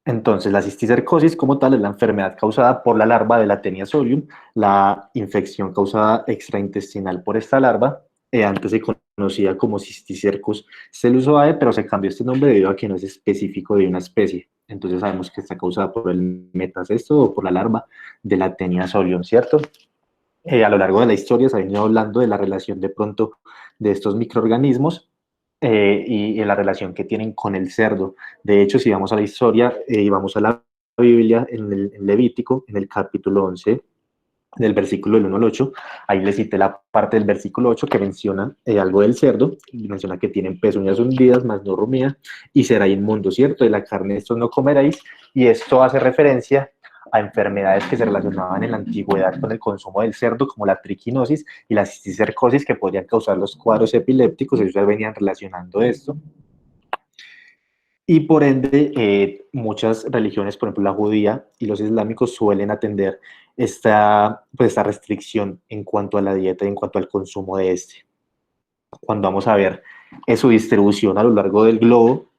Entonces, la cisticercosis como tal es la enfermedad causada por la larva de la Taenia solium, la infección causada extraintestinal por esta larva, antes se conocía como Cysticercus cellulosae, pero se cambió este nombre debido a que no es específico de una especie. Entonces sabemos que está causada por el metacesto o por la larva de la Taenia solium, ¿cierto? A lo largo de la historia se ha venido hablando de la relación de pronto de estos microorganismos y la relación que tienen con el cerdo. De hecho, si vamos a la historia y vamos a la Biblia, en Levítico, en el capítulo 11, del versículo del 1 al 8, ahí le cité la parte del versículo 8 que menciona algo del cerdo, y menciona que tienen pezuñas hundidas, más no rumía, y será inmundo, ¿cierto? De la carne de estos no comeréis, y esto hace referencia a enfermedades que se relacionaban en la antigüedad con el consumo del cerdo, como la triquinosis y la cisticercosis, que podrían causar los cuadros epilépticos. Ellos ya venían relacionando esto. Y por ende, muchas religiones, por ejemplo la judía y los islámicos, suelen atender esta restricción en cuanto a la dieta y en cuanto al consumo de este. Cuando vamos a ver su distribución a lo largo del globo,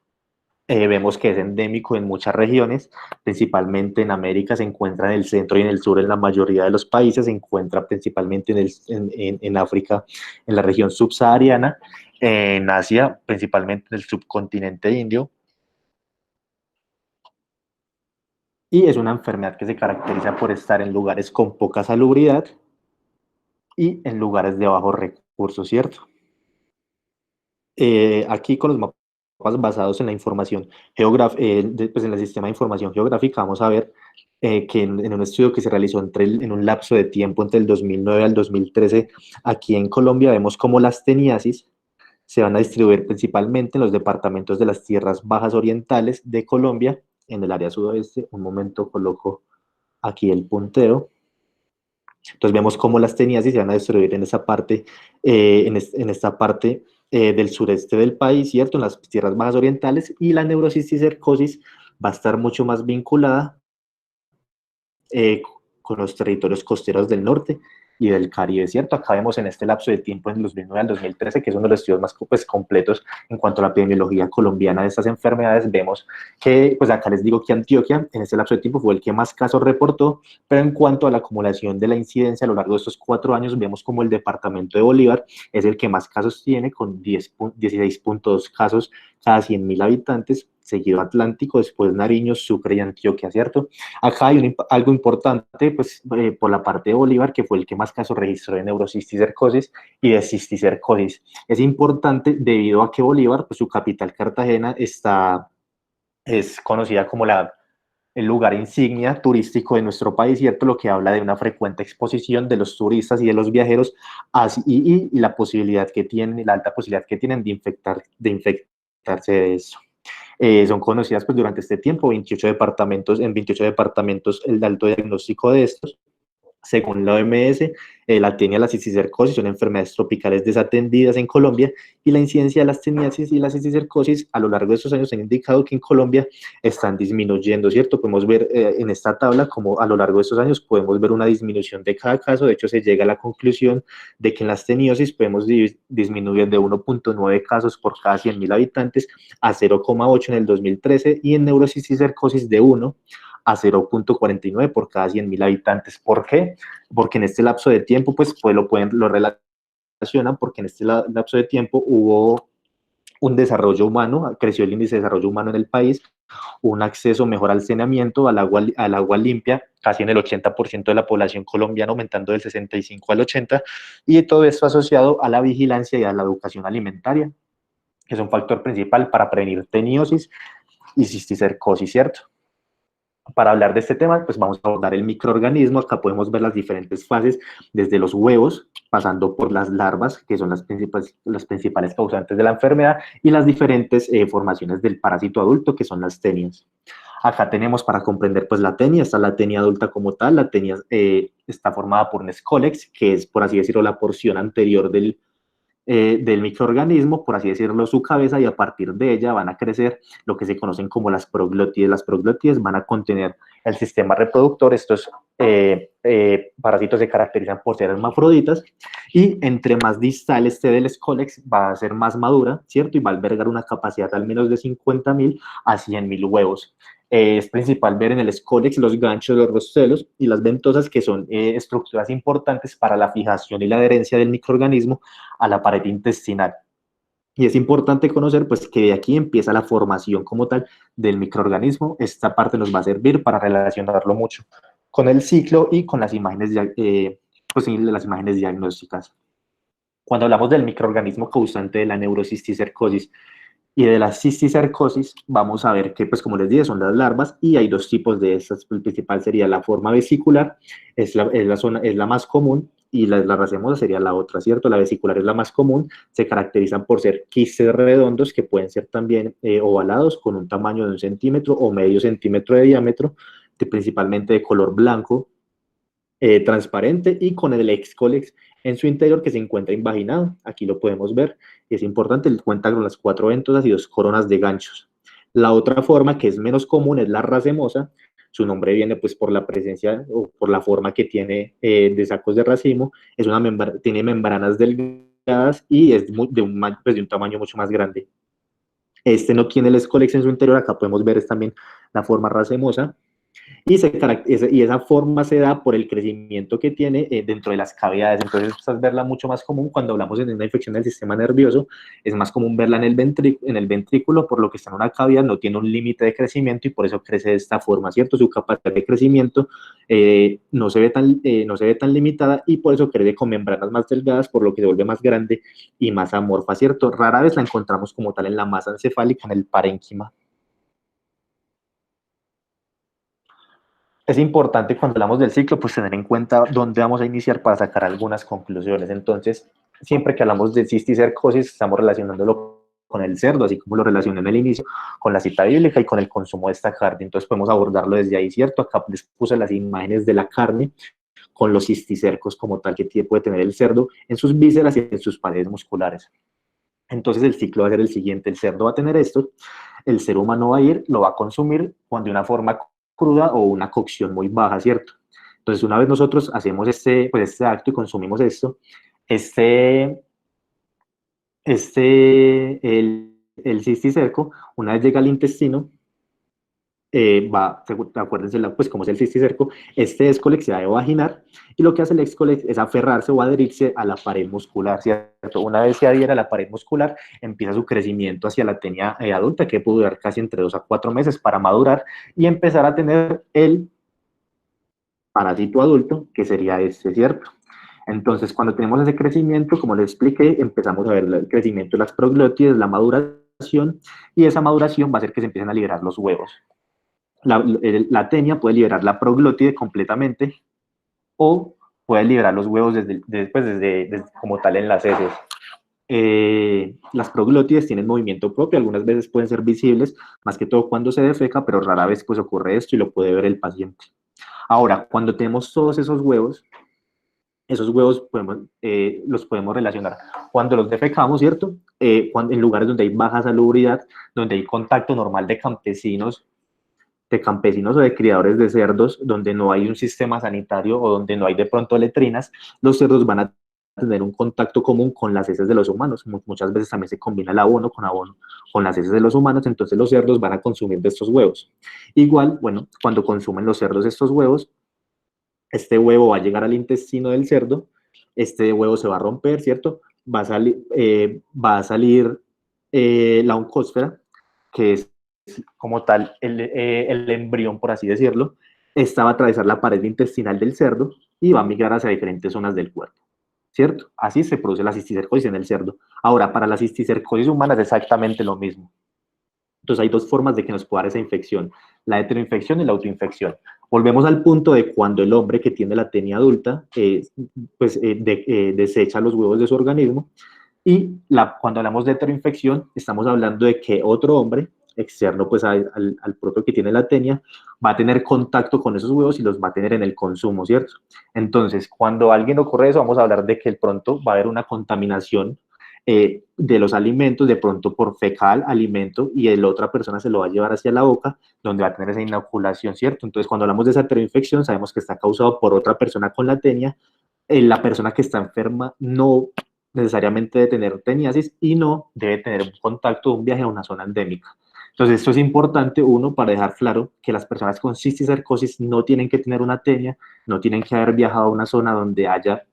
vemos que es endémico en muchas regiones, principalmente en América se encuentra en el centro y en el sur en la mayoría de los países, se encuentra principalmente en África, en la región subsahariana, en Asia, principalmente en el subcontinente indio, y es una enfermedad que se caracteriza por estar en lugares con poca salubridad y en lugares de bajos recursos, ¿cierto? Aquí con los mapas basados en la información geográfica, pues en el sistema de información geográfica, vamos a ver que en un estudio que se realizó en un lapso de tiempo entre el 2009 al 2013, aquí en Colombia vemos cómo las teniasis se van a distribuir principalmente en los departamentos de las tierras bajas orientales de Colombia, en el área sudoeste. Un momento coloco aquí el puntero. Entonces vemos cómo las teniasis se van a distribuir en esa parte, en esta parte del sureste del país, ¿cierto? En las tierras bajas orientales, y la neurocisticercosis va a estar mucho más vinculada eh, con los territorios costeros del norte y del Caribe, ¿cierto? Acá vemos en este lapso de tiempo, en el 2009 al 2013, que es uno de los estudios más pues, completos en cuanto a la epidemiología colombiana de estas enfermedades, vemos que, pues acá les digo que Antioquia, en este lapso de tiempo, fue el que más casos reportó, pero en cuanto a la acumulación de la incidencia a lo largo de estos 4 años, vemos como el departamento de Bolívar es el que más casos tiene, con 16.2 casos cada 100.000 habitantes, seguido Atlántico, después Nariño, Sucre y Antioquia, ¿cierto? Acá hay algo importante, pues, por la parte de Bolívar, que fue el que más casos registró de neurocisticercosis y de cisticercosis. Es importante debido a que Bolívar, pues su capital Cartagena, es conocida como el lugar insignia turístico de nuestro país, ¿cierto? Lo que habla de una frecuente exposición de los turistas y de los viajeros y la posibilidad que tienen, la alta posibilidad que tienen de infectarse de eso. Son conocidas pues durante este tiempo, 28 departamentos, en 28 departamentos el alto diagnóstico de estos. Según la OMS, la tenia, la cisticercosis son enfermedades tropicales desatendidas en Colombia, y la incidencia de las teniasis y la cisticercosis a lo largo de estos años han indicado que en Colombia están disminuyendo, ¿cierto? Podemos ver en esta tabla como a lo largo de estos años podemos ver una disminución de cada caso. De hecho, se llega a la conclusión de que en las teniosis podemos disminuir de 1.9 casos por cada 100.000 habitantes a 0.8 en el 2013, y en neurocisticercosis de 1 a 0.49 por cada 100.000 habitantes. ¿Por qué? Porque en este lapso de tiempo, pues lo relacionan, porque en este lapso de tiempo hubo un desarrollo humano, creció el índice de desarrollo humano en el país, un acceso mejor al saneamiento, al agua limpia, casi en el 80% de la población colombiana, aumentando del 65 al 80, y todo esto asociado a la vigilancia y a la educación alimentaria, que es un factor principal para prevenir teniosis y cisticercosis, ¿cierto? Para hablar de este tema, pues vamos a abordar el microorganismo. Acá podemos ver las diferentes fases, desde los huevos, pasando por las larvas, que son las principales causantes de la enfermedad, y las diferentes formaciones del parásito adulto, que son las tenias. Acá tenemos, para comprender pues la tenia, está la tenia adulta como tal. La tenia está formada por un escólex, que es, por así decirlo, la porción anterior del microorganismo, por así decirlo, su cabeza, y a partir de ella van a crecer lo que se conocen como las proglótides. Las proglótides van a contener el sistema reproductor. Estos parásitos se caracterizan por ser hermafroditas y entre más distal esté del escólex va a ser más madura, ¿cierto? Y va a albergar una capacidad al menos de 50.000 a 100.000 huevos. Es principal ver en el escólex los ganchos, los rostelos y las ventosas, que son estructuras importantes para la fijación y la adherencia del microorganismo a la pared intestinal. Y es importante conocer pues que de aquí empieza la formación como tal del microorganismo. Esta parte nos va a servir para relacionarlo mucho con el ciclo y con las imágenes, pues, las imágenes diagnósticas. Cuando hablamos del microorganismo causante de la neurocisticercosis y de la cisticercosis, vamos a ver que, pues como les dije, son las larvas y hay dos tipos de estas. El principal sería la forma vesicular, es la más común, y la racemosa sería la otra, ¿cierto? La vesicular es la más común, se caracterizan por ser quistes redondos que pueden ser también ovalados con un tamaño de 1 centímetro o medio centímetro de diámetro, principalmente de color blanco, transparente y con el excólex en su interior, que se encuentra invaginado. Aquí lo podemos ver, y es importante, cuenta con las 4 ventosas y 2 coronas de ganchos. La otra forma, que es menos común, es la racemosa. Su nombre viene pues por la presencia o por la forma que tiene de sacos de racimo. Tiene membranas delgadas y es pues de un tamaño mucho más grande. Este no tiene el escólex en su interior. Acá podemos ver también la forma racemosa. Y esa forma se da por el crecimiento que tiene dentro de las cavidades. Entonces, esta es verla mucho más común cuando hablamos de una infección del sistema nervioso. Es más común verla en el ventrículo, por lo que está en una cavidad, no tiene un límite de crecimiento y por eso crece de esta forma, ¿cierto? Su capacidad de crecimiento no se ve tan limitada, y por eso crece con membranas más delgadas, por lo que se vuelve más grande y más amorfa, ¿cierto? Rara vez la encontramos como tal en la masa encefálica, en el parénquima. Es importante cuando hablamos del ciclo, pues tener en cuenta dónde vamos a iniciar para sacar algunas conclusiones. Entonces, siempre que hablamos de cisticercosis, estamos relacionándolo con el cerdo, así como lo relacioné en el inicio, con la cita bíblica y con el consumo de esta carne. Entonces, podemos abordarlo desde ahí, ¿cierto? Acá les puse las imágenes de la carne con los cisticercos como tal que puede tener el cerdo en sus vísceras y en sus paredes musculares. Entonces, el ciclo va a ser el siguiente: el cerdo va a tener esto, el ser humano va a ir, lo va a consumir cuando de una forma cruda o una cocción muy baja, ¿cierto? Entonces, una vez nosotros hacemos este acto y consumimos esto, este, el cisticerco, una vez llega al intestino, acuérdense, pues como es el cisticerco, este escólex se va a vaginar, y lo que hace el escólex es aferrarse o adherirse a la pared muscular, ¿cierto? Una vez se adhiere a la pared muscular, empieza su crecimiento hacia la tenia adulta, que puede durar casi entre 2 a 4 meses para madurar y empezar a tener el parásito adulto, que sería este, ¿cierto? Entonces, cuando tenemos ese crecimiento, como les expliqué, empezamos a ver el crecimiento de las proglótides, la maduración, y esa maduración va a hacer que se empiecen a liberar los huevos. La tenia puede liberar la proglótide completamente o puede liberar los huevos desde como tal en las heces. Las proglótides tienen movimiento propio, algunas veces pueden ser visibles, más que todo cuando se defeca, pero rara vez pues ocurre esto y lo puede ver el paciente. Ahora, cuando tenemos todos esos huevos los podemos relacionar cuando los defecamos, ¿cierto? En lugares donde hay baja salubridad, donde hay contacto normal de campesinos o de criadores de cerdos, donde no hay un sistema sanitario o donde no hay de pronto letrinas, los cerdos van a tener un contacto común con las heces de los humanos. Muchas veces también se combina el abono con las heces de los humanos, entonces los cerdos van a consumir de estos huevos. Igual, bueno, cuando consumen los cerdos estos huevos, este huevo va a llegar al intestino del cerdo, este huevo se va a romper, ¿cierto? Va a salir la oncósfera, que es como tal el embrión, por así decirlo. Esta va a atravesar la pared intestinal del cerdo y va a migrar hacia diferentes zonas del cuerpo, ¿cierto? Así se produce la cisticercosis en el cerdo. Ahora, para la cisticercosis humana es exactamente lo mismo. Entonces hay dos formas de que nos pueda dar esa infección: la heteroinfección y la autoinfección. Volvemos al punto de cuando el hombre que tiene la tenia adulta desecha los huevos de su organismo, y cuando hablamos de heteroinfección estamos hablando de que otro hombre externo pues al propio que tiene la tenia va a tener contacto con esos huevos y los va a tener en el consumo, ¿cierto? Entonces, cuando a alguien ocurre eso, vamos a hablar de que pronto va a haber una contaminación de los alimentos, de pronto por fecal, alimento, y la otra persona se lo va a llevar hacia la boca, donde va a tener esa inoculación, ¿cierto? Entonces, cuando hablamos de esa enteroinfección, sabemos que está causado por otra persona con la tenia. La persona que está enferma no necesariamente debe tener teniasis y no debe tener un contacto, un viaje a una zona endémica. Entonces, esto es importante, uno, para dejar claro que las personas con cisticercosis no tienen que tener una tenia, no tienen que haber viajado a una zona donde haya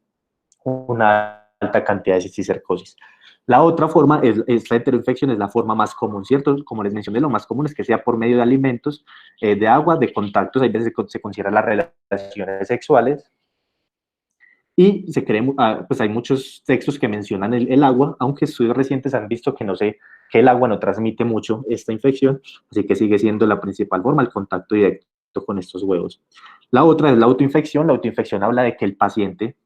una alta cantidad de cisticercosis. La otra forma, esta heteroinfección es la forma más común, ¿cierto? Como les mencioné, lo más común es que sea por medio de alimentos, de agua, de contactos, hay veces se consideran las relaciones sexuales, y se cree, pues hay muchos textos que mencionan el agua, aunque estudios recientes han visto que no sé, que el agua no transmite mucho esta infección, así que sigue siendo la principal forma, el contacto directo con estos huevos. La otra es la autoinfección. La autoinfección habla de que el paciente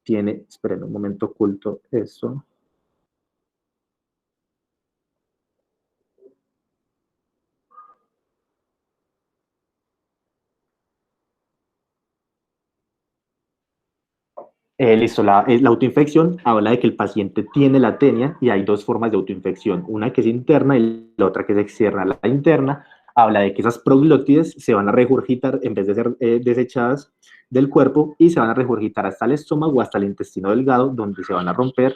tiene, esperen un momento, oculto eso. Listo, la autoinfección habla de que el paciente tiene la tenia y hay dos formas de autoinfección, una que es interna y la otra que es externa. La interna habla de que esas proglótides se van a regurgitar en vez de ser desechadas del cuerpo y se van a regurgitar hasta el estómago o hasta el intestino delgado, donde se van a romper,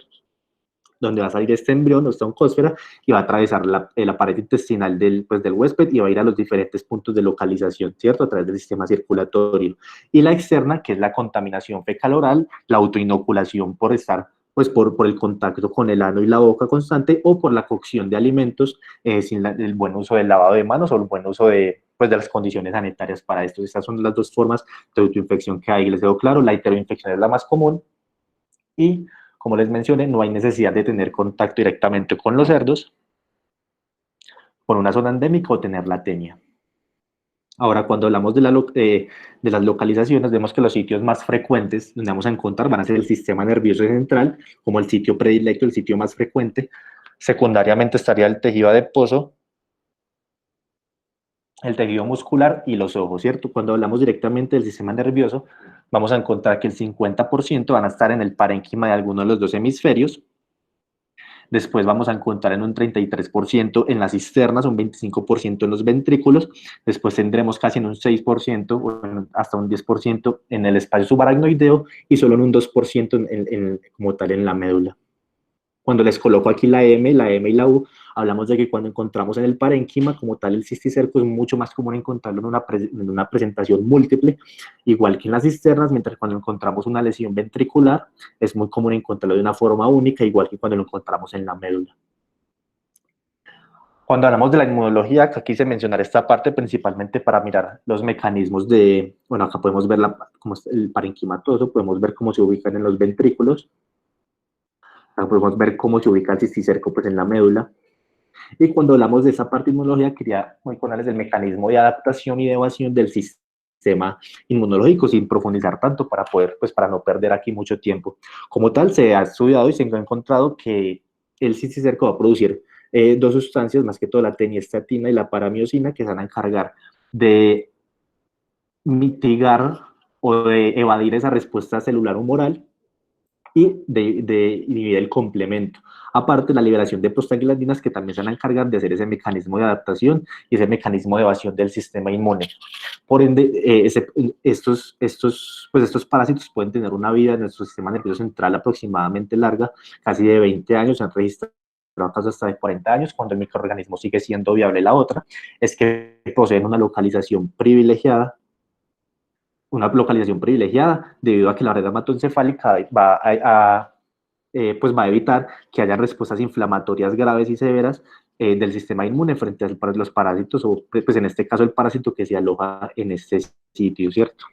donde va a salir este embrión o esta oncósfera y va a atravesar la pared intestinal pues, del huésped y va a ir a los diferentes puntos de localización, ¿cierto? A través del sistema circulatorio. Y la externa, que es la contaminación fecal oral, la autoinoculación por estar, pues por el contacto con el ano y la boca constante o por la cocción de alimentos sin el buen uso del lavado de manos o el buen uso pues, de las condiciones sanitarias para esto. Estas son las dos formas de autoinfección que hay. Les dejo claro, la heteroinfección es la más común y, como les mencioné, no hay necesidad de tener contacto directamente con los cerdos, con una zona endémica o tener la tenia. Ahora, cuando hablamos de las localizaciones, vemos que los sitios más frecuentes donde vamos a encontrar van a ser el sistema nervioso central, como el sitio predilecto, el sitio más frecuente. Secundariamente estaría el tejido adiposo, el tejido muscular y los ojos, ¿cierto? Cuando hablamos directamente del sistema nervioso, vamos a encontrar que el 50% van a estar en el parénquima de alguno de los dos hemisferios. Después vamos a encontrar en un 33% en las cisternas, un 25% en los ventrículos. Después tendremos casi en un 6%, bueno, hasta un 10% en el espacio subaracnoideo y solo en un 2% como tal en la médula. Cuando les coloco aquí la M y la U, hablamos de que cuando encontramos en el parénquima, como tal, el cisticerco es mucho más común encontrarlo en una presentación múltiple, igual que en las cisternas, mientras cuando encontramos una lesión ventricular, es muy común encontrarlo de una forma única, igual que cuando lo encontramos en la médula. Cuando hablamos de la inmunología, aquí se mencionará esta parte principalmente para mirar los mecanismos bueno, acá podemos ver como el parenquimatoso, podemos ver cómo se ubican en los ventrículos, podemos ver cómo se ubica el cisticerco pues, en la médula. Y cuando hablamos de esa parte de inmunología, quería mencionarles el mecanismo de adaptación y de evasión del sistema inmunológico sin profundizar tanto para poder, pues para no perder aquí mucho tiempo. Como tal, se ha estudiado y se ha encontrado que el cisticerco va a producir dos sustancias, más que todo la teniestatina y la paramiosina, que se van a encargar de mitigar o de evadir esa respuesta celular humoral y de inhibir el complemento. Aparte, la liberación de prostaglandinas que también se van a encargar de hacer ese mecanismo de adaptación y ese mecanismo de evasión del sistema inmune. Por ende, estos parásitos pueden tener una vida en nuestro sistema nervioso central aproximadamente larga, casi de 20 años, se han registrado casos hasta de 40 años, cuando el microorganismo sigue siendo viable. La otra es que poseen una localización privilegiada debido a que la red hematoencefálica pues va a evitar que haya respuestas inflamatorias graves y severas del sistema inmune frente a los parásitos o pues en este caso el parásito que se aloja en este sitio, ¿cierto?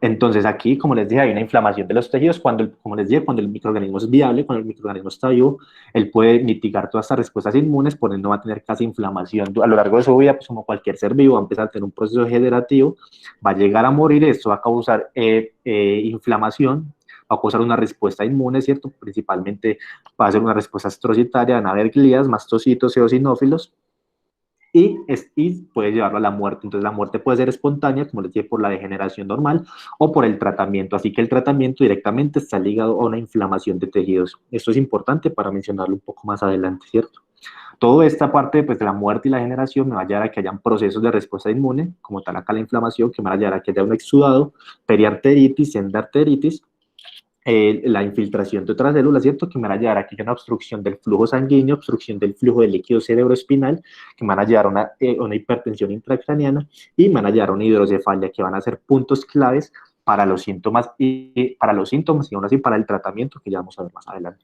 Entonces aquí, como les dije, hay una inflamación de los tejidos. Como les dije, cuando el microorganismo es viable, cuando el microorganismo está vivo, él puede mitigar todas estas respuestas inmunes, por ende no va a tener casi inflamación. A lo largo de su vida, pues como cualquier ser vivo, va a empezar a tener un proceso degenerativo, va a llegar a morir, esto va a causar inflamación, va a causar una respuesta inmune, ¿cierto? Principalmente va a ser una respuesta astrocitaria, van a haber glías, mastocitos, eosinófilos, y puede llevarlo a la muerte. Entonces la muerte puede ser espontánea, como les dije, por la degeneración normal o por el tratamiento. Así que el tratamiento directamente está ligado a una inflamación de tejidos. Esto es importante para mencionarlo un poco más adelante, ¿cierto? Toda esta parte pues, de la muerte y la generación me va a llevar a que hayan procesos de respuesta inmune, como tal acá la inflamación, que me va a llevar a que haya un exudado, periarteritis, endarteritis, la infiltración de otras células, ¿cierto? Que me van a llevar a que haya una obstrucción del flujo sanguíneo, obstrucción del flujo del líquido cerebroespinal, que me van a llevar a una hipertensión intracraniana y me van a llevar a una hidrocefalia, que van a ser puntos claves para los síntomas y aún así para el tratamiento, que ya vamos a ver más adelante.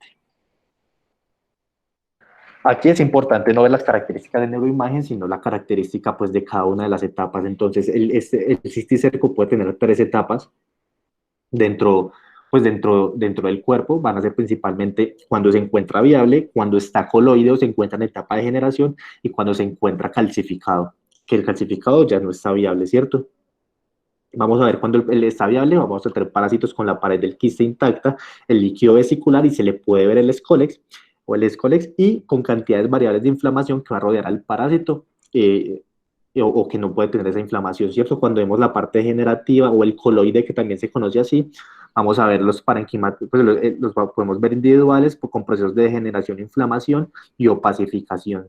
Aquí es importante no ver las características de neuroimagen, sino la característica pues, de cada una de las etapas. Entonces, el cisticerco puede tener 3 etapas dentro, dentro del cuerpo. Van a ser principalmente cuando se encuentra viable, cuando está coloide o se encuentra en etapa de generación y cuando se encuentra calcificado, que el calcificado ya no está viable, ¿cierto? Vamos a ver cuando el está viable, vamos a tener parásitos con la pared del quiste intacta, el líquido vesicular y se le puede ver el escólex o el escólex y con cantidades variables de inflamación que va a rodear al parásito o que no puede tener esa inflamación, ¿cierto? Cuando vemos la parte degenerativa o el coloide, que también se conoce así, vamos a ver los parenquimáticos, pues los podemos ver individuales con procesos de degeneración, inflamación y opacificación.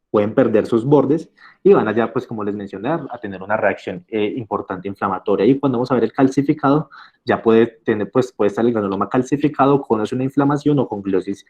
Pueden perder sus bordes y van allá, pues como les mencioné, a tener una reacción importante inflamatoria. Y cuando vamos a ver el calcificado, ya puede tener, pues puede estar el granuloma calcificado con una inflamación o con gliosis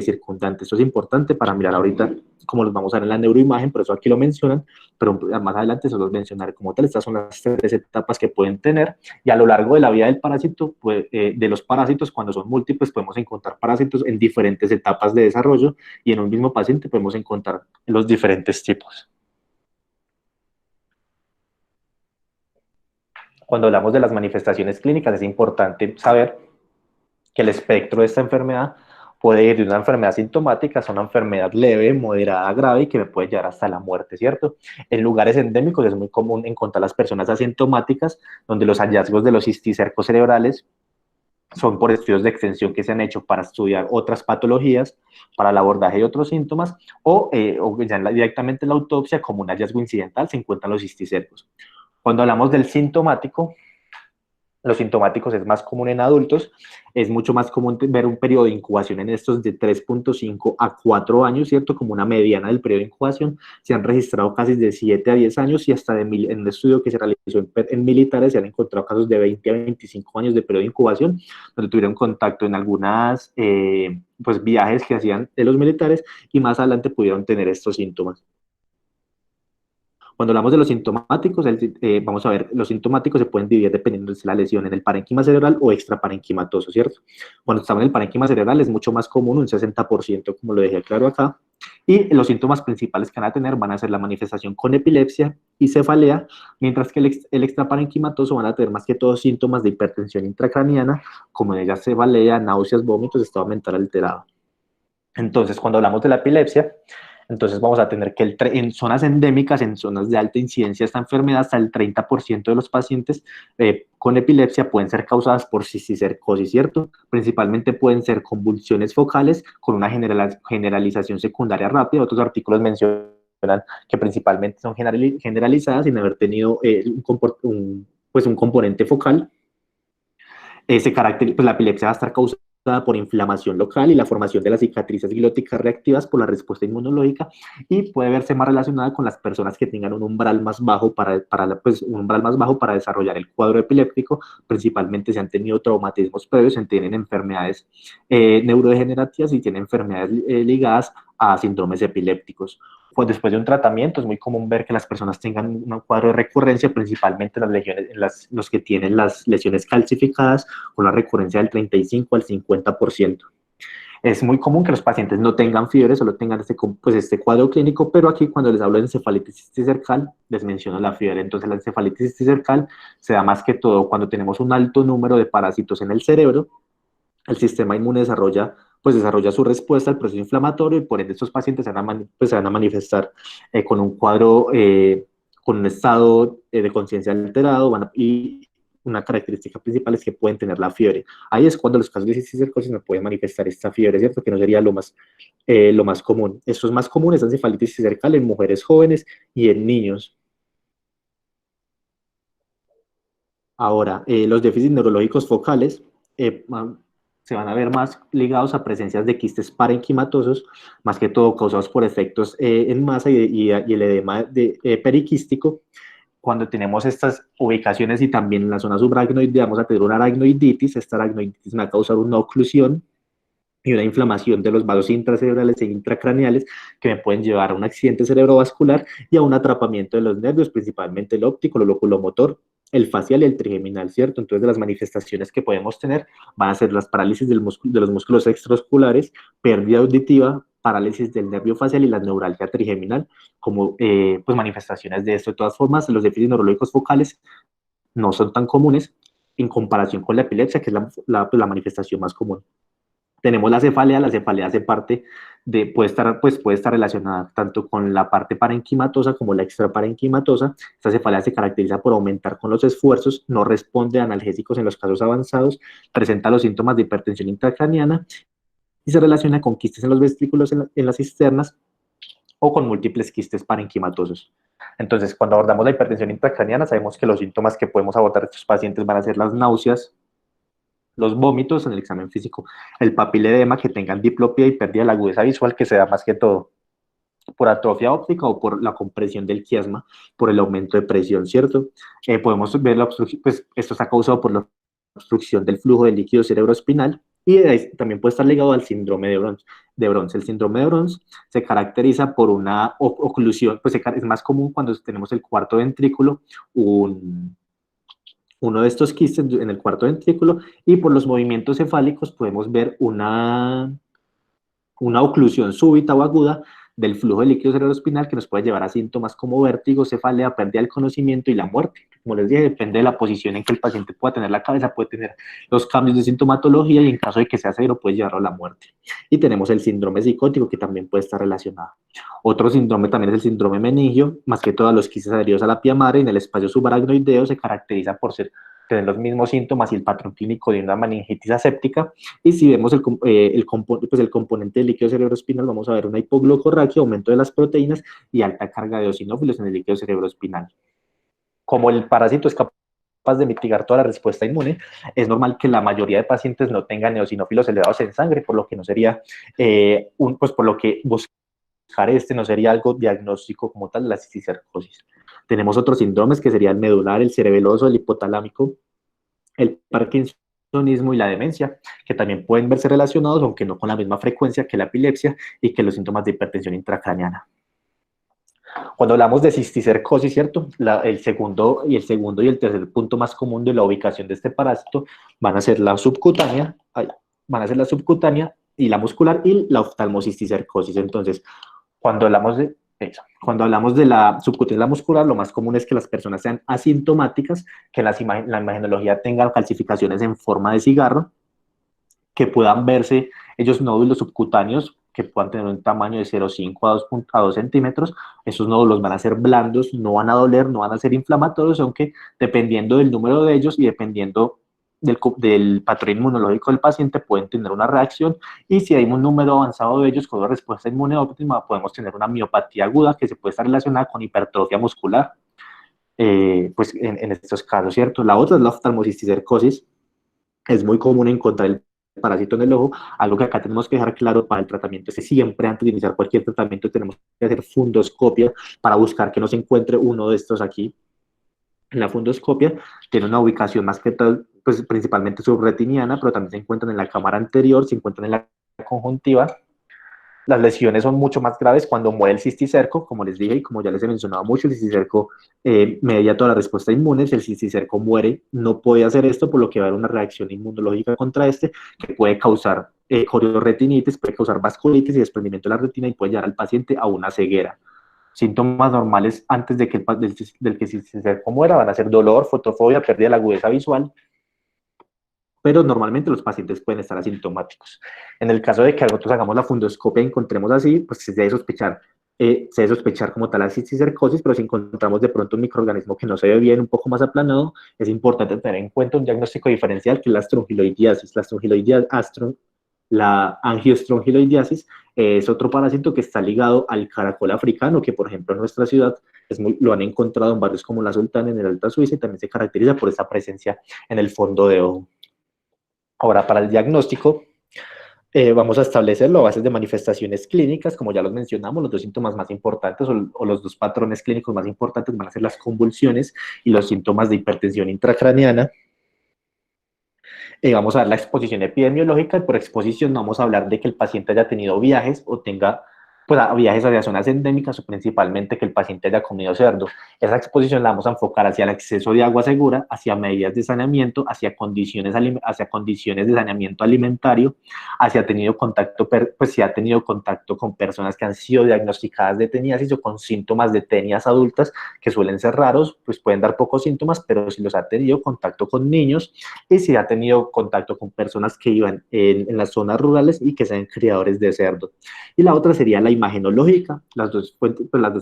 circundante. Esto es importante para mirar ahorita, como los vamos a ver en la neuroimagen, por eso aquí lo mencionan, pero más adelante se los mencionaré como tal. Estas son las 3 etapas que pueden tener y a lo largo de la vida del parásito, pues, de los parásitos, cuando son múltiples, podemos encontrar parásitos en diferentes etapas de desarrollo y en un mismo paciente podemos encontrar los diferentes tipos. Cuando hablamos de las manifestaciones clínicas, es importante saber que el espectro de esta enfermedad puede ir de una enfermedad sintomática a una enfermedad leve, moderada, grave y que me puede llevar hasta la muerte, ¿cierto? En lugares endémicos es muy común encontrar las personas asintomáticas, donde los hallazgos de los cisticercos cerebrales son por estudios de extensión que se han hecho para estudiar otras patologías, para el abordaje de otros síntomas, o ya directamente en la autopsia, como un hallazgo incidental, se encuentran los cisticercos. Cuando hablamos del sintomático, los sintomáticos es más común en adultos, es mucho más común ver un periodo de incubación en estos de 3.5 a 4 años, ¿cierto? Como una mediana del periodo de incubación. Se han registrado casos de 7 a 10 años y hasta en un estudio que se realizó en militares se han encontrado casos de 20 a 25 años de periodo de incubación, donde tuvieron contacto en algunas pues, viajes que hacían de los militares y más adelante pudieron tener estos síntomas. Cuando hablamos de los sintomáticos, vamos a ver, los sintomáticos se pueden dividir dependiendo de la lesión en el parénquima cerebral o extraparenquimatoso, ¿cierto? Cuando estamos en el parénquima cerebral es mucho más común, un 60%, como lo dejé claro acá, y los síntomas principales que van a tener van a ser la manifestación con epilepsia y cefalea, mientras que el extraparenquimatoso van a tener más que todo síntomas de hipertensión intracraniana, como de cefalea, náuseas, vómitos, estado mental alterado. Entonces, cuando hablamos de la epilepsia, entonces vamos a tener que en zonas endémicas, en zonas de alta incidencia de esta enfermedad, hasta el 30% de los pacientes con epilepsia pueden ser causadas por cisticercosis, ¿cierto? Principalmente pueden ser convulsiones focales con una generalización secundaria rápida. Otros artículos mencionan que principalmente son generalizadas sin haber tenido pues un componente focal. Pues la epilepsia va a estar causada por inflamación local y la formación de las cicatrices glóticas reactivas por la respuesta inmunológica y puede verse más relacionada con las personas que tengan un umbral más bajo pues, un umbral más bajo para desarrollar el cuadro epiléptico, principalmente si han tenido traumatismos previos, si tienen enfermedades neurodegenerativas y tienen enfermedades ligadas a síndromes epilépticos. Pues después de un tratamiento es muy común ver que las personas tengan un cuadro de recurrencia, principalmente los que tienen las lesiones calcificadas, con una recurrencia del 35 al 50%. Es muy común que los pacientes no tengan fiebre, solo tengan este cuadro clínico, pero aquí cuando les hablo de encefalitis cisticercal, les menciono la fiebre. Entonces la encefalitis cisticercal se da más que todo cuando tenemos un alto número de parásitos en el cerebro, el sistema inmune desarrolla su respuesta al proceso inflamatorio y por ende estos pacientes se van a manifestar con un cuadro, con un estado de conciencia alterado y una característica principal es que pueden tener la fiebre. Ahí es cuando los casos de cisticercosis no pueden manifestar esta fiebre, ¿cierto? Que no sería lo más común. Esto es más común, esta encefalitis cistercal en mujeres jóvenes y en niños. Ahora, los déficits neurológicos focales se van a ver más ligados a presencias de quistes parenquimatosos, más que todo causados por efectos en masa y el edema periquístico. Cuando tenemos estas ubicaciones y también en la zona subaracnoidea vamos a tener una aracnoiditis. Esta aracnoiditis va a causar una oclusión y una inflamación de los vasos intracerebrales e intracraneales que me pueden llevar a un accidente cerebrovascular y a un atrapamiento de los nervios, principalmente el óptico, el oculomotor, el facial y el trigeminal, ¿cierto? Entonces, de las manifestaciones que podemos tener van a ser las parálisis de los músculos extraosculares, pérdida auditiva, parálisis del nervio facial y la neuralgia trigeminal, como pues manifestaciones de esto. De todas formas, los déficits neurológicos focales no son tan comunes en comparación con la epilepsia, que es la manifestación más común. Tenemos la cefalea hace parte puede estar relacionada tanto con la parte parenquimatosa como la extraparenquimatosa. Esta cefalea se caracteriza por aumentar con los esfuerzos, no responde a analgésicos en los casos avanzados, presenta los síntomas de hipertensión intracraniana y se relaciona con quistes en los vestrículos en las cisternas o con múltiples quistes parenquimatosos. Entonces, cuando abordamos la hipertensión intracraniana, sabemos que los síntomas que podemos abordar a estos pacientes van a ser las náuseas, los vómitos en el examen físico, el papiledema, que tengan diplopia y pérdida de la agudeza visual, que se da más que todo por atrofia óptica o por la compresión del quiasma, por el aumento de presión, ¿cierto? Podemos ver la obstrucción, pues esto está causado por la obstrucción del flujo de líquido cerebroespinal y también puede estar ligado al síndrome de Bronce. El síndrome de Bronce se caracteriza por una oclusión, pues es más común cuando tenemos el cuarto ventrículo, uno de estos quistes en el cuarto ventrículo, y por los movimientos cefálicos podemos ver una oclusión súbita o aguda del flujo de líquido cerebroespinal que nos puede llevar a síntomas como vértigo, cefalea, pérdida del conocimiento y la muerte. Como les dije, depende de la posición en que el paciente pueda tener la cabeza, puede tener los cambios de sintomatología y en caso de que sea severo puede llevarlo a la muerte. Y tenemos el síndrome psicótico que también puede estar relacionado. Otro síndrome también es el síndrome meningio, más que todos los quistes adheridos a la pía madre en el espacio subaracnoideo se caracteriza por tener los mismos síntomas y el patrón clínico de una meningitis aséptica. Y si vemos el componente del líquido cerebroespinal, vamos a ver una hipoglucorraquia, aumento de las proteínas y alta carga de eosinófilos en el líquido cerebroespinal. Como el parásito es capaz de mitigar toda la respuesta inmune, es normal que la mayoría de pacientes no tengan eosinófilos elevados en sangre, por lo que no sería por lo que buscar no sería algo diagnóstico como tal de la cisticercosis. Tenemos otros síndromes que serían el medular, el cerebeloso, el hipotalámico, el parkinsonismo y la demencia, que también pueden verse relacionados, aunque no con la misma frecuencia que la epilepsia y que los síntomas de hipertensión intracraneana. Cuando hablamos de cisticercosis, ¿cierto? El segundo y el tercer punto más común de la ubicación de este parásito van a ser la subcutánea, y la muscular y la oftalmocisticercosis. Entonces, cuando hablamos de eso, cuando hablamos de la subcutánea muscular, lo más común es que las personas sean asintomáticas, que la imagenología tenga calcificaciones en forma de cigarro, que puedan verse ellos nódulos subcutáneos que puedan tener un tamaño de 0,5 a 2 centímetros. Esos nódulos van a ser blandos, no van a doler, no van a ser inflamatorios, aunque dependiendo del número de ellos y dependiendo del patrón inmunológico del paciente pueden tener una reacción, y si hay un número avanzado de ellos con una respuesta inmune óptima, podemos tener una miopatía aguda que se puede estar relacionada con hipertrofia muscular, pues en estos casos, ¿cierto? La otra es la oftalmocisticercosis. Es muy común encontrar el parásito en el ojo. Algo que acá tenemos que dejar claro para el tratamiento es que siempre antes de iniciar cualquier tratamiento tenemos que hacer fundoscopia para buscar que no se encuentre uno de estos aquí. La fundoscopia tiene una ubicación más que todo, pues principalmente subretiniana, pero también se encuentran en la cámara anterior, se encuentran en la conjuntiva. Las lesiones son mucho más graves cuando muere el cisticerco, como les dije y como ya les he mencionado mucho, el cisticerco media toda la respuesta inmune. Si el cisticerco muere, no puede hacer esto, por lo que va a haber una reacción inmunológica contra este, que puede causar corioretinitis, puede causar vasculitis y desprendimiento de la retina y puede llevar al paciente a una ceguera. Síntomas normales antes de que del que el cisticerco muera van a ser dolor, fotofobia, pérdida de la agudeza visual, pero normalmente los pacientes pueden estar asintomáticos. En el caso de que nosotros hagamos la fundoscopia y encontremos así, pues es de sospechar, se debe sospechar como tal la cisticercosis, pero si encontramos de pronto un microorganismo que no se ve bien, un poco más aplanado, es importante tener en cuenta un diagnóstico diferencial que es la strongyloidiasis. La angiostrongiloidiasis es otro parásito que está ligado al caracol africano, que por ejemplo en nuestra ciudad lo han encontrado en barrios como La Sultana, en el Alta Suiza, y también se caracteriza por esta presencia en el fondo de ojo. Ahora, para el diagnóstico, vamos a establecerlo a bases de manifestaciones clínicas, como ya los mencionamos, los dos síntomas más importantes o los dos patrones clínicos más importantes van a ser las convulsiones y los síntomas de hipertensión intracraneana. Vamos a ver la exposición epidemiológica y por exposición no vamos a hablar de que el paciente haya tenido viajes o tenga pues, viajes hacia zonas endémicas o principalmente que el paciente haya comido cerdo. Esa exposición la vamos a enfocar hacia el acceso de agua segura, hacia medidas de saneamiento, hacia condiciones de saneamiento alimentario, hacia tenido contacto, pues si ha tenido contacto con personas que han sido diagnosticadas de teniasis o con síntomas de tenias adultas, que suelen ser raros, pues pueden dar pocos síntomas, pero si los ha tenido contacto con niños y si ha tenido contacto con personas que iban en las zonas rurales y que sean criadores de cerdo. Y la otra sería la imagenológica. Las dos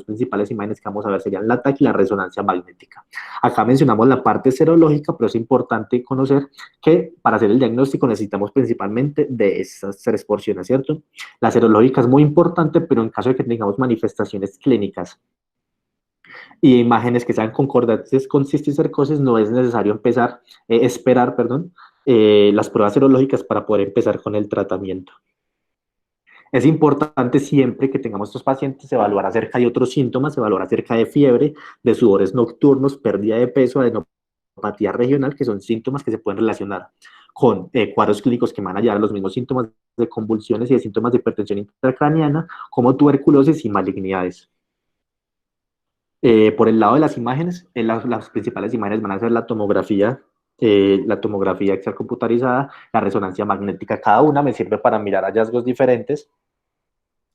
principales imágenes que vamos a ver serían la TAC y la resonancia magnética. Acá mencionamos la parte serológica, pero es importante conocer que para hacer el diagnóstico necesitamos principalmente de esas tres porciones, ¿cierto? La serológica es muy importante, pero en caso de que tengamos manifestaciones clínicas y imágenes que sean concordantes con cisticercosis, no es necesario esperar, las pruebas serológicas para poder empezar con el tratamiento. Es importante siempre que tengamos estos pacientes evaluar acerca de otros síntomas, evaluar acerca de fiebre, de sudores nocturnos, pérdida de peso, adenopatía regional, que son síntomas que se pueden relacionar con cuadros clínicos que van a llevar a los mismos síntomas de convulsiones y de síntomas de hipertensión intracraniana, como tuberculosis y malignidades. Por el lado de las imágenes, las principales imágenes van a ser la tomografía extracomputarizada, la resonancia magnética. Cada una me sirve para mirar hallazgos diferentes.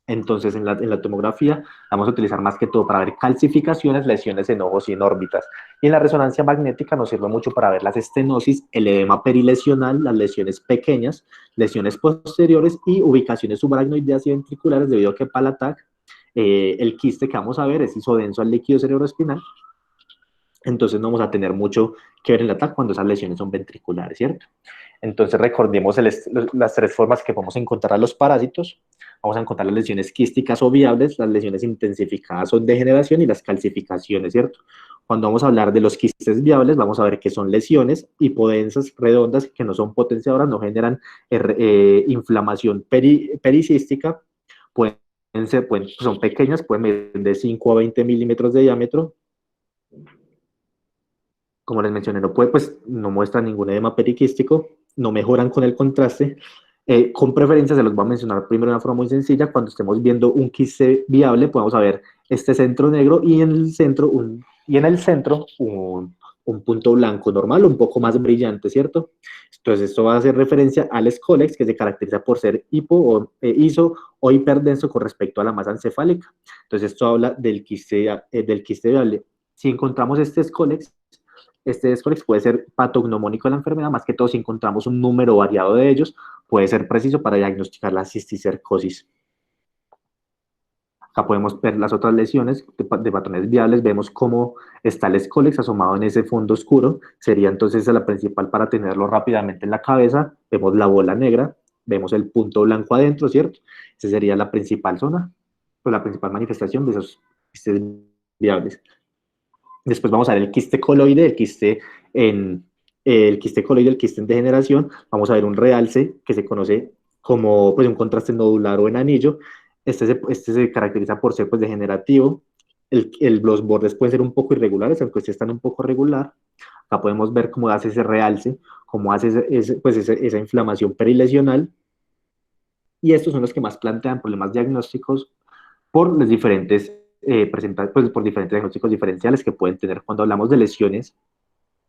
Entonces, en la tomografía vamos a utilizar más que todo para ver calcificaciones, lesiones en ojos y en órbitas. Y en la resonancia magnética nos sirve mucho para ver las estenosis, el edema perilesional, las lesiones pequeñas, lesiones posteriores y ubicaciones subaracnoideas y ventriculares, debido a que para la TAC el quiste que vamos a ver es isodenso al líquido cerebroespinal. Entonces no vamos a tener mucho que ver en la TAC cuando esas lesiones son ventriculares, ¿cierto? Entonces recordemos las tres formas que podemos encontrar a los parásitos. Vamos a encontrar las lesiones quísticas o viables, las lesiones intensificadas o degeneración y las calcificaciones, ¿cierto? Cuando vamos a hablar de los quistes viables, vamos a ver que son lesiones hipodensas, redondas, que no son potenciadoras, no generan inflamación pericística, son pequeñas, pueden medir de 5 a 20 milímetros de diámetro. Como les mencioné, no muestran ningún edema periquístico, no mejoran con el contraste. Con preferencia, se los voy a mencionar primero de una forma muy sencilla. Cuando estemos viendo un quiste viable, podemos ver este centro negro y en el centro un punto blanco normal, un poco más brillante, ¿cierto? Entonces, esto va a hacer referencia al Scolex, que se caracteriza por ser iso o hiperdenso con respecto a la masa encefálica. Entonces, esto habla del quiste viable. Si encontramos este Scolex puede ser patognomónico de la enfermedad, más que todo si encontramos un número variado de ellos, puede ser preciso para diagnosticar la cisticercosis. Acá podemos ver las otras lesiones de patrones viables, vemos cómo está el Scolex asomado en ese fondo oscuro, sería entonces la principal para tenerlo rápidamente en la cabeza, vemos la bola negra, vemos el punto blanco adentro, ¿cierto? Esa sería la principal zona, pues la principal manifestación de esos quistes viables. Después vamos a ver el quiste coloide, el quiste coloide, el quiste en degeneración. Vamos a ver un realce que se conoce como pues, un contraste nodular o en anillo. Este se caracteriza por ser pues, degenerativo. Los bordes pueden ser un poco irregulares, aunque este están un poco regular. Acá podemos ver cómo hace ese realce, cómo hace esa inflamación perilesional. Y estos son los que más plantean problemas diagnósticos por los diferentes por diferentes diagnósticos diferenciales que pueden tener cuando hablamos de lesiones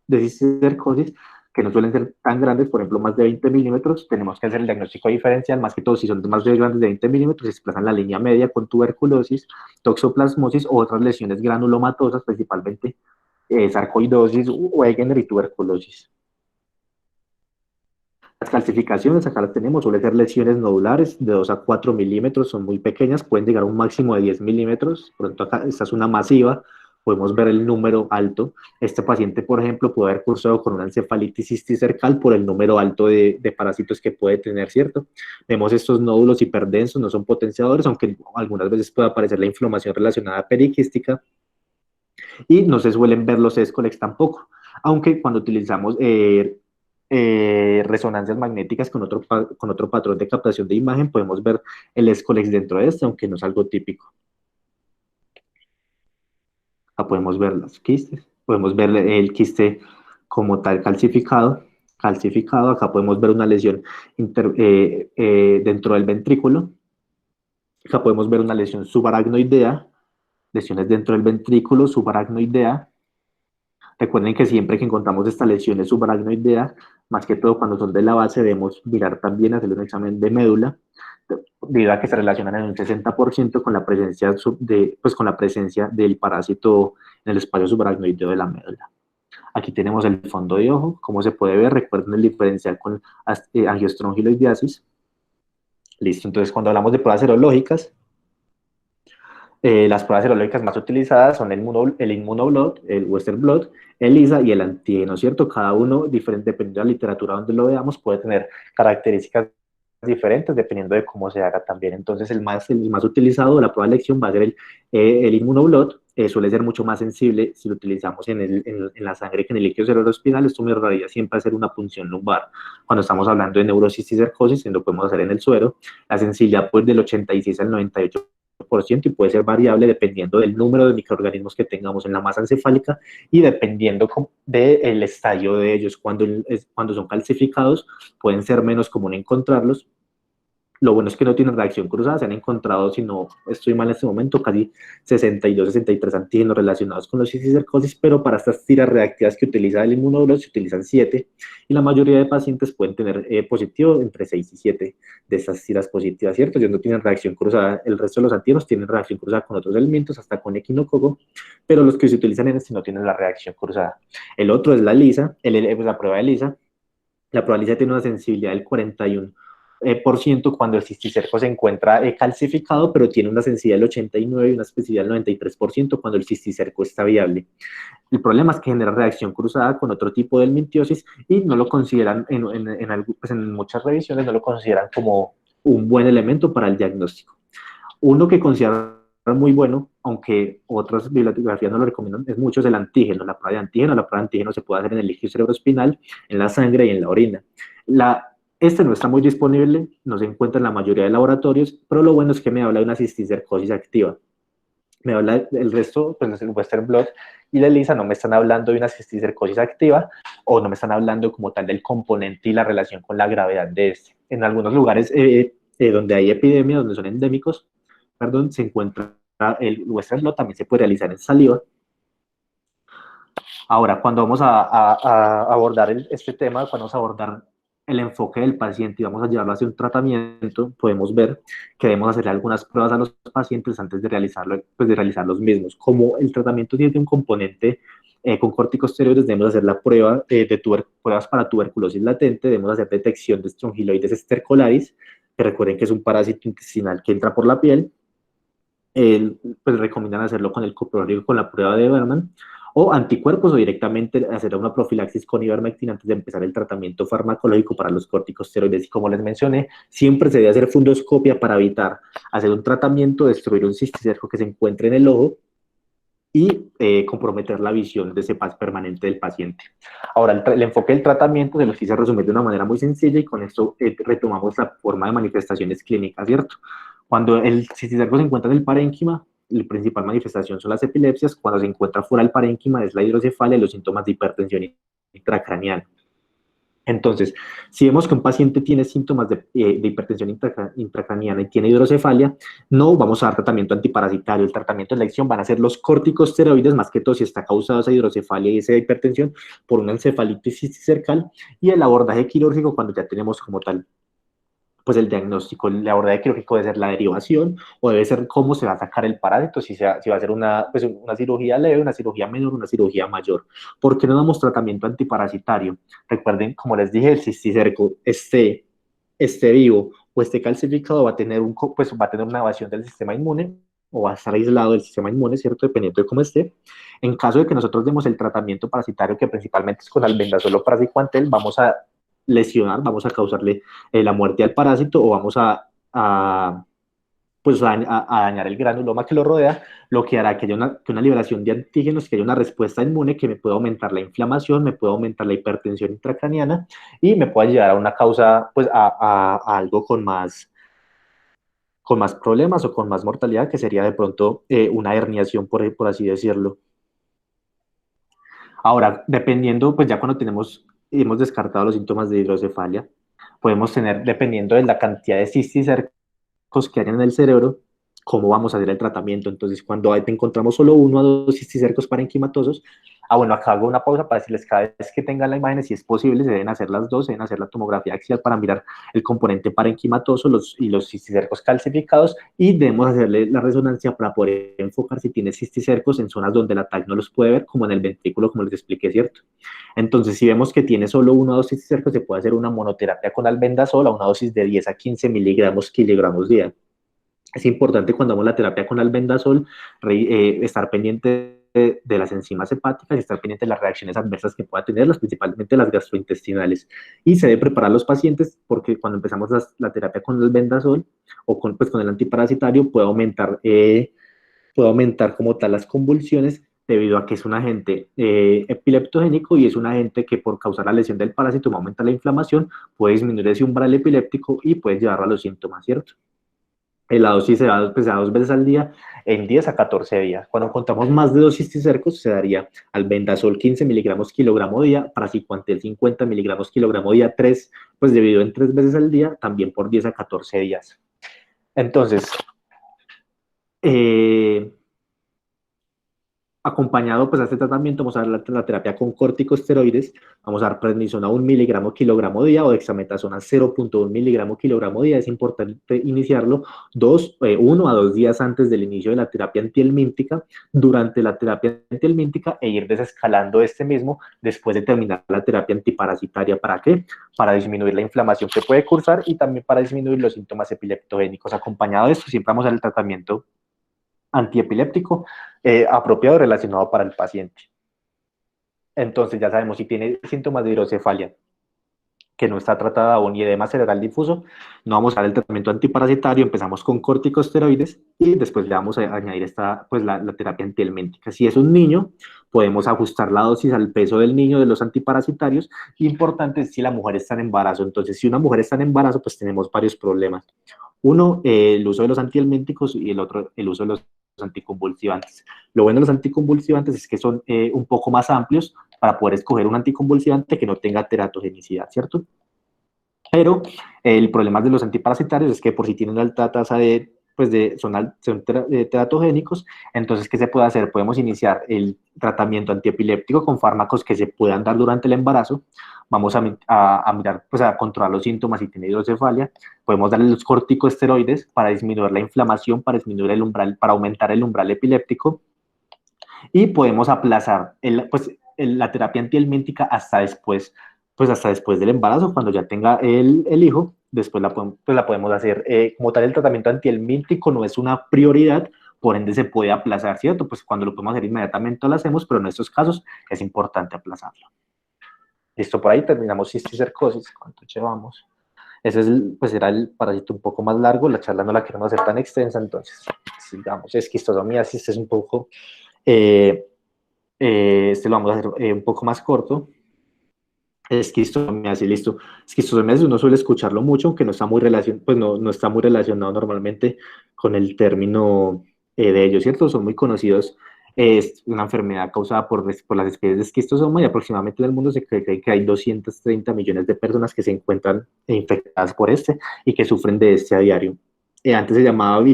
de cisticercosis, que no suelen ser tan grandes, por ejemplo, más de 20 milímetros, tenemos que hacer el diagnóstico diferencial, más que todo si son más de grandes de 20 milímetros, se desplazan la línea media con tuberculosis, toxoplasmosis o otras lesiones granulomatosas, principalmente sarcoidosis, Wegener y tuberculosis. Las calcificaciones, acá las tenemos, suelen ser lesiones nodulares de 2 a 4 milímetros, son muy pequeñas, pueden llegar a un máximo de 10 milímetros. Por ejemplo, acá esta es una masiva, podemos ver el número alto. Este paciente, por ejemplo, puede haber cursado con una encefalitis cisticercal por el número alto de parásitos que puede tener, ¿cierto? Vemos estos nódulos hiperdensos, no son potenciadores, aunque algunas veces puede aparecer la inflamación relacionada a periquística, y no se suelen ver los escolex tampoco, aunque cuando utilizamos resonancias magnéticas con otro patrón de captación de imagen, podemos ver el escolex dentro de este, aunque no es algo típico. Acá podemos ver los quistes, podemos ver el quiste como tal calcificado, acá podemos ver una lesión dentro del ventrículo, acá podemos ver una lesión subaracnoidea, lesiones dentro del ventrículo subaracnoidea. Recuerden que siempre que encontramos esta lesión subaracnoidea, más que todo cuando son de la base, debemos mirar también, hacer un examen de médula, debido a que se relacionan en un 60% con la presencia con la presencia del parásito en el espacio subaracnoideo de la médula. Aquí tenemos el fondo de ojo, como se puede ver, recuerden el diferencial con angiostrongiloidiasis. Listo, entonces cuando hablamos de pruebas serológicas, las pruebas serológicas más utilizadas son el Immunoblot, el Western Blot, el ELISA y el antígeno, ¿cierto? Cada uno, diferente, dependiendo de la literatura donde lo veamos, puede tener características diferentes dependiendo de cómo se haga también. Entonces, el más utilizado, la prueba de elección va a ser el Immunoblot. Suele ser mucho más sensible si lo utilizamos en la sangre que en el líquido cerebroespinal. Esto me ayudaría siempre a hacer una punción lumbar. Cuando estamos hablando de neurosis y cercosis, lo podemos hacer en el suero. La sensibilidad pues del 86 al 98% y puede ser variable dependiendo del número de microorganismos que tengamos en la masa encefálica y dependiendo del estadio de ellos. Cuando son calcificados, pueden ser menos común encontrarlos. Lo bueno es que no tienen reacción cruzada, se han encontrado, si no estoy mal en este momento, casi 62, 63 antígenos relacionados con los cisticercosis, pero para estas tiras reactivas que utiliza el inmunoglobulina se utilizan 7, y la mayoría de pacientes pueden tener positivo entre 6 y 7 de estas tiras positivas, ¿cierto? Ellos no tienen reacción cruzada, el resto de los antígenos tienen reacción cruzada con otros elementos, hasta con equinococo, pero los que se utilizan en este no tienen la reacción cruzada. El otro es la ELISA, la prueba de ELISA. La prueba de ELISA tiene una sensibilidad del 41% cuando el cisticerco se encuentra calcificado, pero tiene una sensibilidad del 89% y una especificidad del 93% cuando el cisticerco está viable. El problema es que genera reacción cruzada con otro tipo de helmintiosis y no lo consideran, en muchas revisiones, no lo consideran como un buen elemento para el diagnóstico. Uno que consideran muy bueno, aunque otras bibliografías no lo recomiendan, es mucho, es el antígeno, la prueba de antígeno. La prueba de antígeno se puede hacer en el líquido cerebroespinal, en la sangre y en la orina. Este no está muy disponible, no se encuentra en la mayoría de laboratorios, pero lo bueno es que me habla de una cisticercosis activa. Me habla del resto, pues el Western Blot y la ELISA no me están hablando de una cisticercosis activa o no me están hablando como tal del componente y la relación con la gravedad de este. En algunos lugares donde hay epidemia, donde son endémicos, perdón, se encuentra el Western Blot, también se puede realizar en saliva. Ahora, cuando vamos a abordar este tema, cuando vamos a abordar el enfoque del paciente y vamos a llevarlo hacia un tratamiento, podemos ver que debemos hacerle algunas pruebas a los pacientes antes de realizar los mismos. Como el tratamiento tiene un componente con corticosteroides, debemos hacer la prueba pruebas para tuberculosis latente, debemos hacer detección de Strongyloides stercolaris, que recuerden que es un parásito intestinal que entra por la piel. Pues recomiendan hacerlo con el coproligio, con la prueba de Berman, o anticuerpos, o directamente hacer una profilaxis con ivermectina antes de empezar el tratamiento farmacológico para los corticosteroides. Y como les mencioné, siempre se debe hacer fundoscopia para evitar hacer un tratamiento, destruir un cisticerco que se encuentre en el ojo y comprometer la visión de ese paz permanente del paciente. Ahora, el enfoque del tratamiento se lo quise resumir de una manera muy sencilla y con esto retomamos la forma de manifestaciones clínicas, ¿cierto? Cuando el cisticerco se encuentra en el parénquima, la principal manifestación son las epilepsias. Cuando se encuentra fuera del parénquima es la hidrocefalia y los síntomas de hipertensión intracraneal. Entonces, si vemos que un paciente tiene síntomas de hipertensión intracraniana y tiene hidrocefalia, no vamos a dar tratamiento antiparasitario. El tratamiento de elección van a ser los corticosteroides, más que todo si está causada esa hidrocefalia y esa hipertensión por una encefalitis cisticercal, y el abordaje quirúrgico cuando ya tenemos como tal pues el diagnóstico, el abordaje quirúrgico debe ser la derivación o debe ser cómo se va a sacar el parásito, si va a ser pues una cirugía leve, una cirugía menor, una cirugía mayor. ¿Por qué no damos tratamiento antiparasitario? Recuerden, como les dije, el cisticerco esté vivo o esté calcificado, pues va a tener una evasión del sistema inmune o va a estar aislado del sistema inmune, ¿cierto? Dependiendo de cómo esté. En caso de que nosotros demos el tratamiento parasitario, que principalmente es con albendazol o praziquantel, vamos a lesionar, vamos a causarle la muerte al parásito o vamos pues a dañar el granuloma que lo rodea, lo que hará que haya una liberación de antígenos, que haya una respuesta inmune que me pueda aumentar la inflamación, me pueda aumentar la hipertensión intracraniana y me pueda llevar a una causa, pues a algo con más problemas o con más mortalidad, que sería de pronto una herniación, por así decirlo. Ahora, dependiendo, pues ya cuando hemos descartado los síntomas de hidrocefalia, podemos tener, dependiendo de la cantidad de cisticercos que hayan en el cerebro, cómo vamos a hacer el tratamiento. Entonces, cuando te encontramos solo uno o dos cisticercos parenquimatosos, bueno, acá hago una pausa para decirles cada vez que tengan la imagen, si es posible, se deben hacer las dos, se deben hacer la tomografía axial para mirar el componente parenquimatoso y los cisticercos calcificados y debemos hacerle la resonancia para poder enfocar si tiene cisticercos en zonas donde la TAC no los puede ver, como en el ventrículo, como les expliqué, ¿cierto? Entonces, si vemos que tiene solo uno o dos cisticercos, se puede hacer una monoterapia con albendazol a una dosis de 10 a 15 miligramos kilogramos día. Es importante cuando damos la terapia con albendazol estar pendiente de las enzimas hepáticas y estar pendiente de las reacciones adversas que pueda tenerlas, principalmente las gastrointestinales. Y se debe preparar a los pacientes porque cuando empezamos la terapia con albendazol o pues, con el antiparasitario puede aumentar como tal las convulsiones debido a que es un agente epileptogénico y es un agente que por causar la lesión del parásito aumenta la inflamación, puede disminuir ese umbral epiléptico y puede llevar a los síntomas, ¿cierto? La dosis se da 2 veces al día en 10 a 14 días. Cuando contamos más de 2 cisticercos, se daría albendazol 15 miligramos kilogramo día, praziquantel 50 miligramos kilogramo día, pues dividido en 3 veces al día, también por 10 a 14 días. Entonces, acompañado pues a este tratamiento vamos a dar la terapia con corticosteroides, vamos a dar prednisona 1 miligramo kilogramo día o dexametasona 0.1 miligramo kilogramo día. Es importante iniciarlo 1 a 2 días antes del inicio de la terapia antihelmíntica, durante la terapia antihelmíntica e ir desescalando este mismo después de terminar la terapia antiparasitaria. ¿Para qué? Para disminuir la inflamación que puede cursar y también para disminuir los síntomas epileptogénicos. Acompañado de esto siempre vamos a dar el tratamiento antiepiléptico apropiado relacionado para el paciente. Entonces ya sabemos si tiene síntomas de hidrocefalia que no está tratada aún y edema cerebral difuso, no vamos a dar el tratamiento antiparasitario, empezamos con corticosteroides y después le vamos a añadir pues la terapia antihelmíntica. Si es un niño, podemos ajustar la dosis al peso del niño de los antiparasitarios. Importante es si la mujer está en embarazo. Entonces, si una mujer está en embarazo, pues tenemos varios problemas. Uno, el uso de los antihelmínticos y el otro, el uso de los anticonvulsivantes. Lo bueno de los anticonvulsivantes es que son un poco más amplios para poder escoger un anticonvulsivante que no tenga teratogenicidad, ¿cierto? Pero el problema de los antiparasitarios es que por si tienen alta tasa son teratogénicos, entonces, ¿qué se puede hacer? Podemos iniciar el tratamiento antiepiléptico con fármacos que se puedan dar durante el embarazo, vamos a mirar, pues a controlar los síntomas si tiene hidrocefalia, podemos darle los corticosteroides para disminuir la inflamación, para disminuir el umbral, para aumentar el umbral epiléptico, y podemos aplazar la terapia antihelmíntica hasta después del embarazo, cuando ya tenga el hijo, después la podemos hacer. Como tal, el tratamiento antihelmíntico no es una prioridad, por ende se puede aplazar, ¿cierto? Pues cuando lo podemos hacer inmediatamente lo hacemos, pero en estos casos es importante aplazarlo. Listo, por ahí terminamos cisticercosis. ¿Cuánto llevamos? Ese pues era el parásito un poco más largo, la charla no la queremos hacer tan extensa, entonces sigamos. Esquistosomiasis, este es un poco, este lo vamos a hacer un poco más corto. Esquistosomiasis, listo. Esquistosomiasis uno suele escucharlo mucho, aunque no está muy pues no está muy relacionado normalmente con el término de ellos, ¿cierto? Son muy conocidos. Es una enfermedad causada por las especies de esquistosoma y aproximadamente en el mundo se cree que hay 230 millones de personas que se encuentran infectadas por este y que sufren de este a diario. Antes se llamaba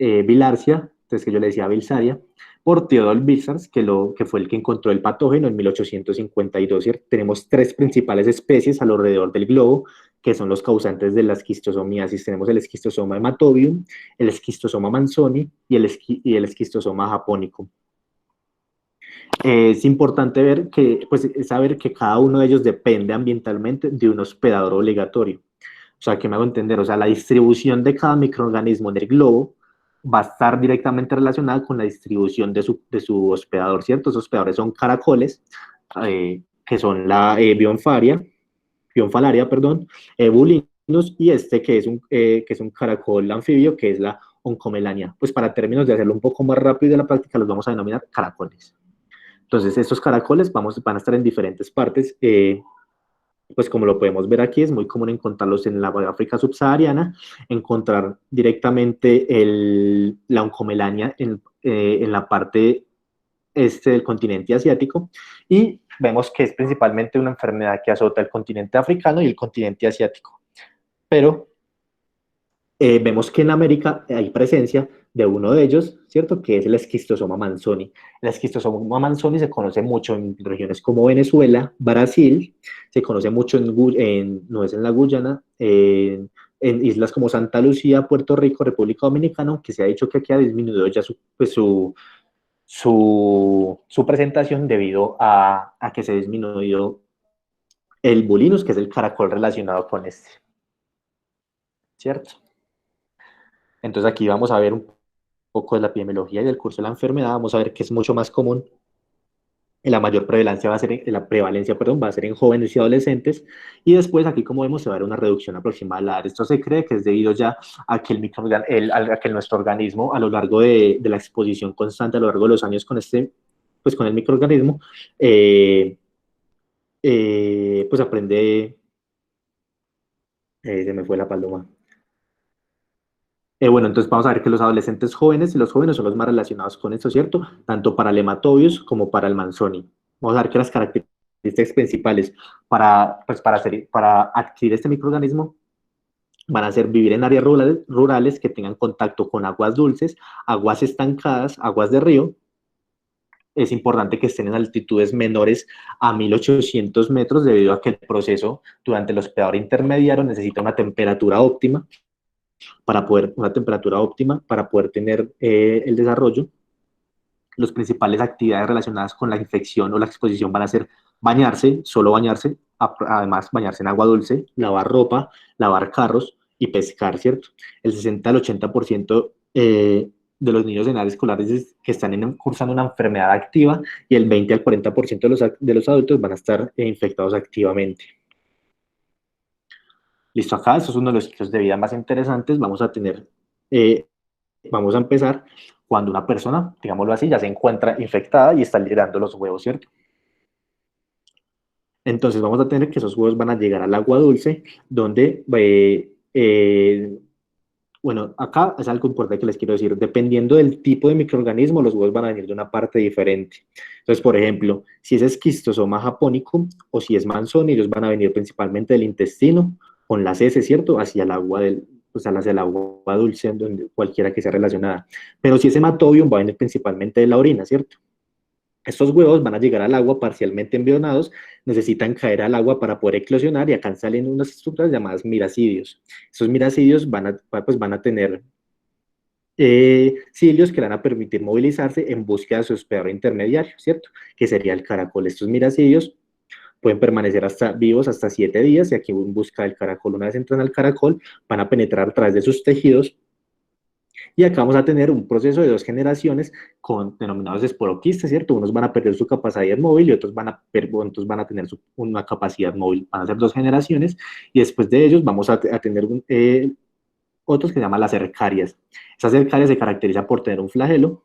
bilharzia, entonces que yo le decía Bilsaria, por Theodore Bilsars, que fue el que encontró el patógeno en 1852, ¿cierto? Tenemos tres principales especies alrededor del globo, que son los causantes de la esquistosomiasis. Tenemos el esquistosoma hematobium, el esquistosoma manzoni y el esquistosoma japonicum. Es importante saber que cada uno de ellos depende ambientalmente de un hospedador obligatorio. O sea, que me hago entender, o sea, la distribución de cada microorganismo en el globo va a estar directamente relacionada con la distribución de su hospedador, ¿cierto? Esos hospedadores son caracoles, que son la Bionfalaria, perdón, bulinos, y este que es un caracol anfibio, que es la Oncomelania. Pues para términos de hacerlo un poco más rápido de la práctica, los vamos a denominar caracoles. Entonces, estos caracoles van a estar en diferentes partes. Pues como lo podemos ver aquí, es muy común encontrarlos en la África subsahariana, encontrar directamente la oncomelania en la parte este del continente asiático, y vemos que es principalmente una enfermedad que azota el continente africano y el continente asiático. Pero vemos que en América hay presencia de uno de ellos, ¿cierto? Que es el esquistosoma manzoni. El esquistosoma manzoni se conoce mucho en regiones como Venezuela, Brasil, se conoce mucho no es en la Guyana, en islas como Santa Lucía, Puerto Rico, República Dominicana, aunque se ha dicho que aquí ha disminuido ya su presentación debido a que se ha disminuido el bulinus, que es el caracol relacionado con este, ¿cierto? Entonces aquí vamos a ver un poco de la epidemiología y del curso de la enfermedad. Vamos a ver que es mucho más común. La mayor prevalencia la prevalencia, perdón, va a ser en jóvenes y adolescentes, y después aquí, como vemos, se va a ver una reducción aproximada de la edad. Esto se cree que es debido ya a que, a que nuestro organismo, a lo largo de la exposición constante, a lo largo de los años pues con el microorganismo, pues aprende, se me fue la paloma. Bueno, entonces vamos a ver que los adolescentes jóvenes y los jóvenes son los más relacionados con esto, ¿cierto? Tanto para el hematobius como para el manzoni. Vamos a ver que las características principales para adquirir este microorganismo van a ser vivir en áreas rurales que tengan contacto con aguas dulces, aguas estancadas, aguas de río. Es importante que estén en altitudes menores a 1800 metros, debido a que el proceso durante el hospedador intermediario necesita una temperatura óptima para poder tener el desarrollo. Las principales actividades relacionadas con la infección o la exposición van a ser bañarse, solo bañarse, además bañarse en agua dulce, lavar ropa, lavar carros y pescar, ¿cierto? El 60 al 80% de los niños en edad escolar que están cursando una enfermedad activa, y el 20 al 40% de los adultos van a estar infectados activamente. Listo, acá, esto es uno de los ciclos de vida más interesantes. Vamos a empezar cuando una persona, digámoslo así, ya se encuentra infectada y está liberando los huevos, ¿cierto? Entonces vamos a tener que esos huevos van a llegar al agua dulce, donde, bueno, acá es algo importante que les quiero decir. Dependiendo del tipo de microorganismo, los huevos van a venir de una parte diferente. Entonces, por ejemplo, si es esquistosoma japonicum o si es manzoni, ellos van a venir principalmente del intestino, con las heces, ¿cierto? Hacia el agua hacia el agua dulce, donde cualquiera que sea relacionada. Pero si es hematobium, va a venir principalmente de la orina, ¿cierto? Estos huevos van a llegar al agua parcialmente embrionados, necesitan caer al agua para poder eclosionar, y acá salen unas estructuras llamadas miracidios. Esos miracidios van a tener cilios que van a permitir movilizarse en búsqueda de su hospedador intermediario, ¿cierto? Que sería el caracol. Estos miracidios pueden permanecer vivos hasta 7 días, y aquí en busca del caracol. Una vez entran al caracol, van a penetrar a través de sus tejidos, y acá vamos a tener un proceso de 2 generaciones denominados esporoquistas, ¿cierto? Unos van a perder su capacidad móvil y otros van a tener una capacidad móvil. Van a ser 2 generaciones, y después de ellos vamos a tener otros que se llaman las cercarias. Esas cercarias se caracterizan por tener un flagelo,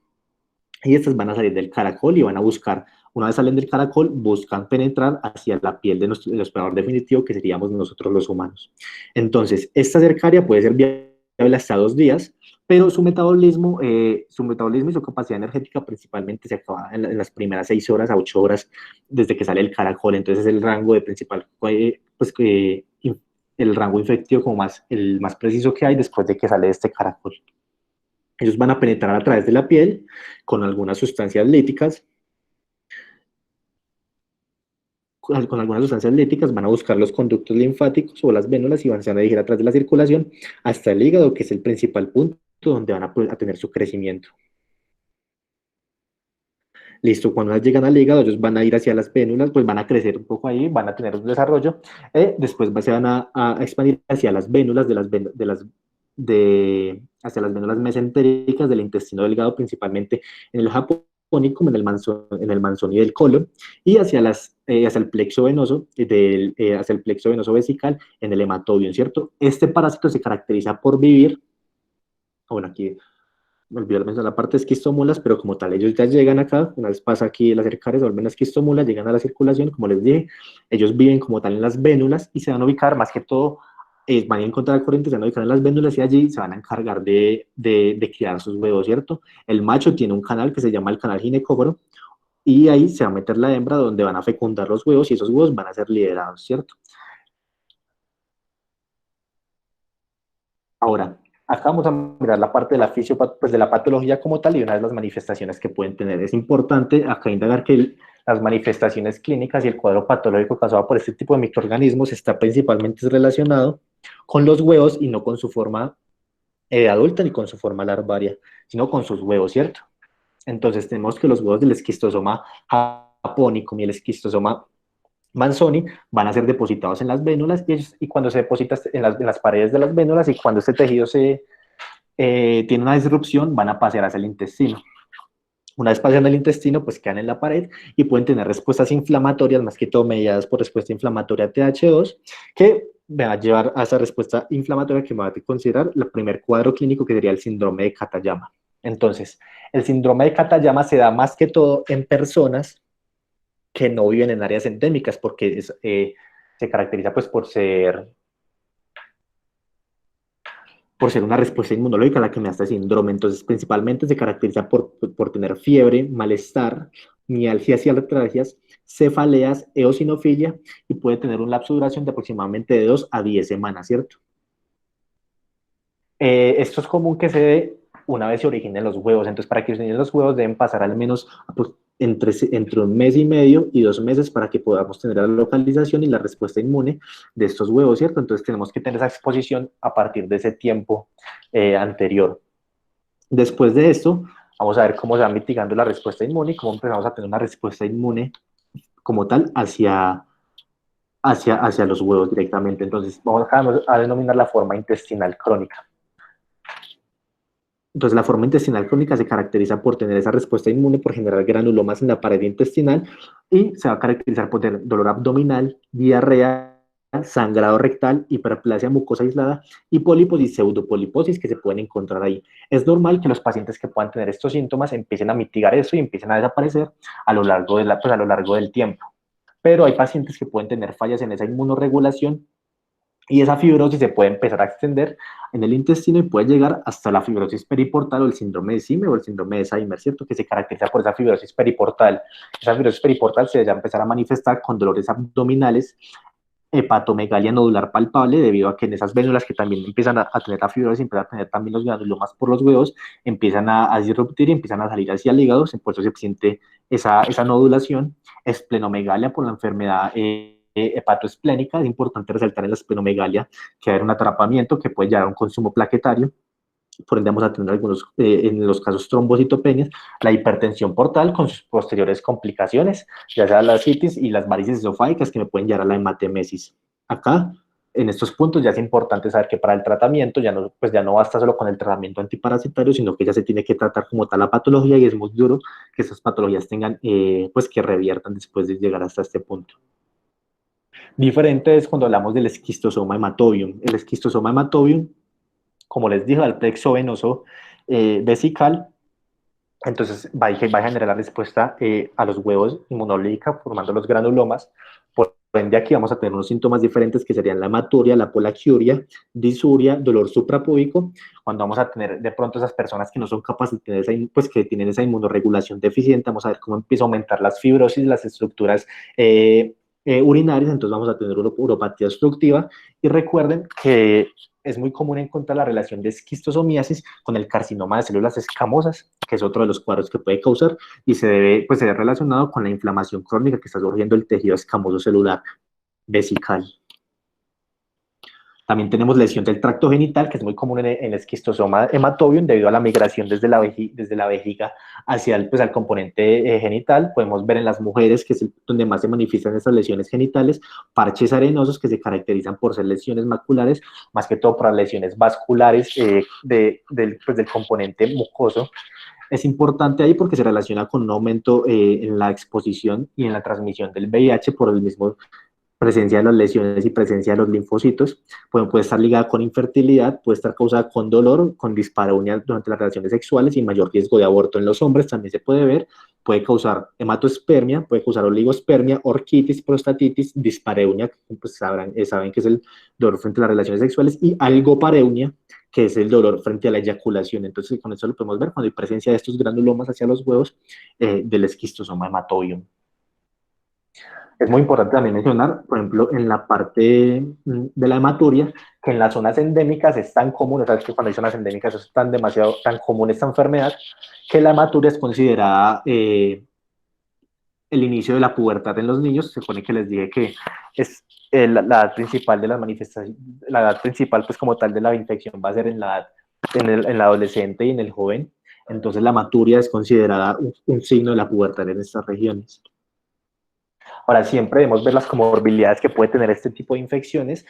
y estas van a salir del caracol y van a buscar, una vez salen del caracol, buscan penetrar hacia la piel del hospedador definitivo, que seríamos nosotros los humanos. Entonces, esta cercaria puede ser viable hasta 2 días, pero su metabolismo y su capacidad energética principalmente se acaba en las primeras 6 horas a 8 horas desde que sale el caracol. Entonces es el rango de principal, el rango infectivo como el más preciso que hay después de que sale este caracol. Ellos van a penetrar a través de la piel con algunas sustancias líticas, van a buscar los conductos linfáticos o las vénulas y van a dirigir a través de la circulación hasta el hígado, que es el principal punto donde van a tener su crecimiento. Listo, cuando llegan al hígado, ellos van a ir hacia las vénulas, pues van a crecer un poco ahí, van a tener un desarrollo, después se van a expandir hacia las vénulas hacia las vénulas mesentéricas del intestino delgado, principalmente en el japónico, en el manzón y del colon, y hacia el plexo venoso, hacia el plexo venoso vesical en el hematobion, ¿cierto? Este parásito se caracteriza por vivir, bueno, aquí me olvidé mencionar la parte de esquistomulas, pero como tal, ellos ya llegan acá, una vez pasa aquí las cercarias, se vuelven a esquistomulas, llegan a la circulación, como les dije, ellos viven como tal en las vénulas y se van a ubicar, más que todo, van a encontrar corrientes, se van a ubicar en las vénulas y allí se van a encargar de criar sus huevos, ¿cierto? El macho tiene un canal que se llama el canal ginecóforo y ahí se va a meter la hembra donde van a fecundar los huevos y esos huevos van a ser liderados, ¿cierto? Ahora, acá vamos a mirar la parte de la pues de la patología como tal y una de las manifestaciones que pueden tener. Es importante acá indagar que las manifestaciones clínicas y el cuadro patológico causado por este tipo de microorganismos está principalmente relacionado con los huevos y no con su forma adulta ni con su forma larvaria, sino con sus huevos, ¿cierto? Entonces tenemos que los huevos del esquistosoma japónico y el esquistosoma Manzoni van a ser depositados en las vénulas y cuando se deposita en las paredes de las vénulas y cuando este tejido tiene una disrupción, van a pasar hacia el intestino. Una vez pasan el intestino, pues quedan en la pared y pueden tener respuestas inflamatorias, más que todo mediadas por respuesta inflamatoria TH2, que va a llevar a esa respuesta inflamatoria que va a considerar el primer cuadro clínico, que sería el síndrome de Katayama. Entonces, el síndrome de Katayama se da más que todo en personas que no viven en áreas endémicas, porque se caracteriza pues por ser una respuesta inmunológica a la que me da este síndrome. Entonces, principalmente se caracteriza por tener fiebre, malestar, mialgias y artralgias, cefaleas, eosinofilia, y puede tener un lapso de duración de aproximadamente de 2 a 10 semanas, ¿cierto? Esto es común que se dé una vez se originen los huevos. Entonces, para que se originen los huevos deben pasar al menos pues, entre 1 mes y medio y 2 meses para que podamos tener la localización y la respuesta inmune de estos huevos, ¿cierto? Entonces, tenemos que tener esa exposición a partir de ese tiempo anterior. Después de esto, vamos a ver cómo se va mitigando la respuesta inmune y cómo empezamos a tener una respuesta inmune como tal hacia los huevos directamente. Entonces, vamos a denominar la forma intestinal crónica. Entonces, la forma intestinal crónica se caracteriza por tener esa respuesta inmune, por generar granulomas en la pared intestinal y se va a caracterizar por tener dolor abdominal, diarrea, sangrado rectal, hiperplasia mucosa aislada y pólipos y pseudopoliposis que se pueden encontrar ahí. Es normal que los pacientes que puedan tener estos síntomas empiecen a mitigar eso y empiecen a desaparecer a lo largo, pues a lo largo del tiempo. Pero hay pacientes que pueden tener fallas en esa inmunoregulación y esa fibrosis se puede empezar a extender en el intestino y puede llegar hasta la fibrosis periportal o el síndrome de Sime o el síndrome de Seimer, ¿cierto? Que se caracteriza por esa fibrosis periportal. Esa fibrosis periportal se va a empezar a manifestar con dolores abdominales, hepatomegalia nodular palpable, debido a que en esas vénulas que también empiezan a tener la fibrosis, empiezan a tener también los granulomas por los huevos, empiezan a disruptir y empiezan a salir hacia el hígado, por eso se siente esa nodulación, esplenomegalia por la enfermedad hepatoesplénica. Es importante resaltar en la esplenomegalia que va a haber un atrapamiento que puede llevar a un consumo plaquetario, por ende vamos a tener algunos, en los casos trombocitopenias, la hipertensión portal con sus posteriores complicaciones, ya sea la citis y las varices esofágicas que me pueden llevar a la hematemesis. Acá, en estos puntos ya es importante saber que para el tratamiento pues ya no basta solo con el tratamiento antiparasitario, sino que ya se tiene que tratar como tal la patología y es muy duro que estas patologías tengan, pues que reviertan después de llegar hasta este punto. Diferente es cuando hablamos del esquistosoma hematobium. El esquistosoma hematobium, como les dije, al plexo venoso vesical, entonces va a generar la respuesta a los huevos inmunológica formando los granulomas. Por ende, aquí vamos a tener unos síntomas diferentes que serían la hematuria, la polaquiuria, disuria, dolor suprapúbico, cuando vamos a tener de pronto esas personas que no son capaces de tener pues que tienen esa inmunoregulación deficiente, vamos a ver cómo empieza a aumentar las fibrosis, las estructuras urinarias, entonces vamos a tener una uropatía obstructiva y recuerden que es muy común encontrar la relación de esquistosomiasis con el carcinoma de células escamosas, que es otro de los cuadros que puede causar, y pues, se ve relacionado con la inflamación crónica que está surgiendo el tejido escamoso celular vesical. También tenemos lesión del tracto genital, que es muy común en el esquistosoma hematobium debido a la migración desde la vejiga hacia pues, al componente genital. Podemos ver en las mujeres, que es donde más se manifiestan estas lesiones genitales, parches arenosos que se caracterizan por ser lesiones maculares, más que todo por las lesiones vasculares pues, del componente mucoso. Es importante ahí porque se relaciona con un aumento en la exposición y en la transmisión del VIH por el mismo presencia de las lesiones y presencia de los linfocitos, puede estar ligada con infertilidad, puede estar causada con dolor, con dispareunia durante las relaciones sexuales y mayor riesgo de aborto en los hombres, también se puede ver, puede causar hematospermia, puede causar oligospermia, orquitis, prostatitis, dispareunia, pues saben que es el dolor frente a las relaciones sexuales, y algopareunia, que es el dolor frente a la eyaculación. Entonces, con eso lo podemos ver cuando hay presencia de estos granulomas hacia los huevos del esquistosoma hematobium. Es muy importante también mencionar, por ejemplo, en la parte de la hematuria, que en las zonas endémicas es tan común, o sea, es que cuando hay zonas endémicas es tan común esta enfermedad, que la hematuria es considerada el inicio de la pubertad en los niños. Se supone que les dije que es la edad principal de las manifestaciones, la edad principal pues como tal de la infección va a ser en en la adolescente y en el joven. Entonces la hematuria es considerada un signo de la pubertad en estas regiones. Ahora, siempre debemos ver las comorbilidades que puede tener este tipo de infecciones.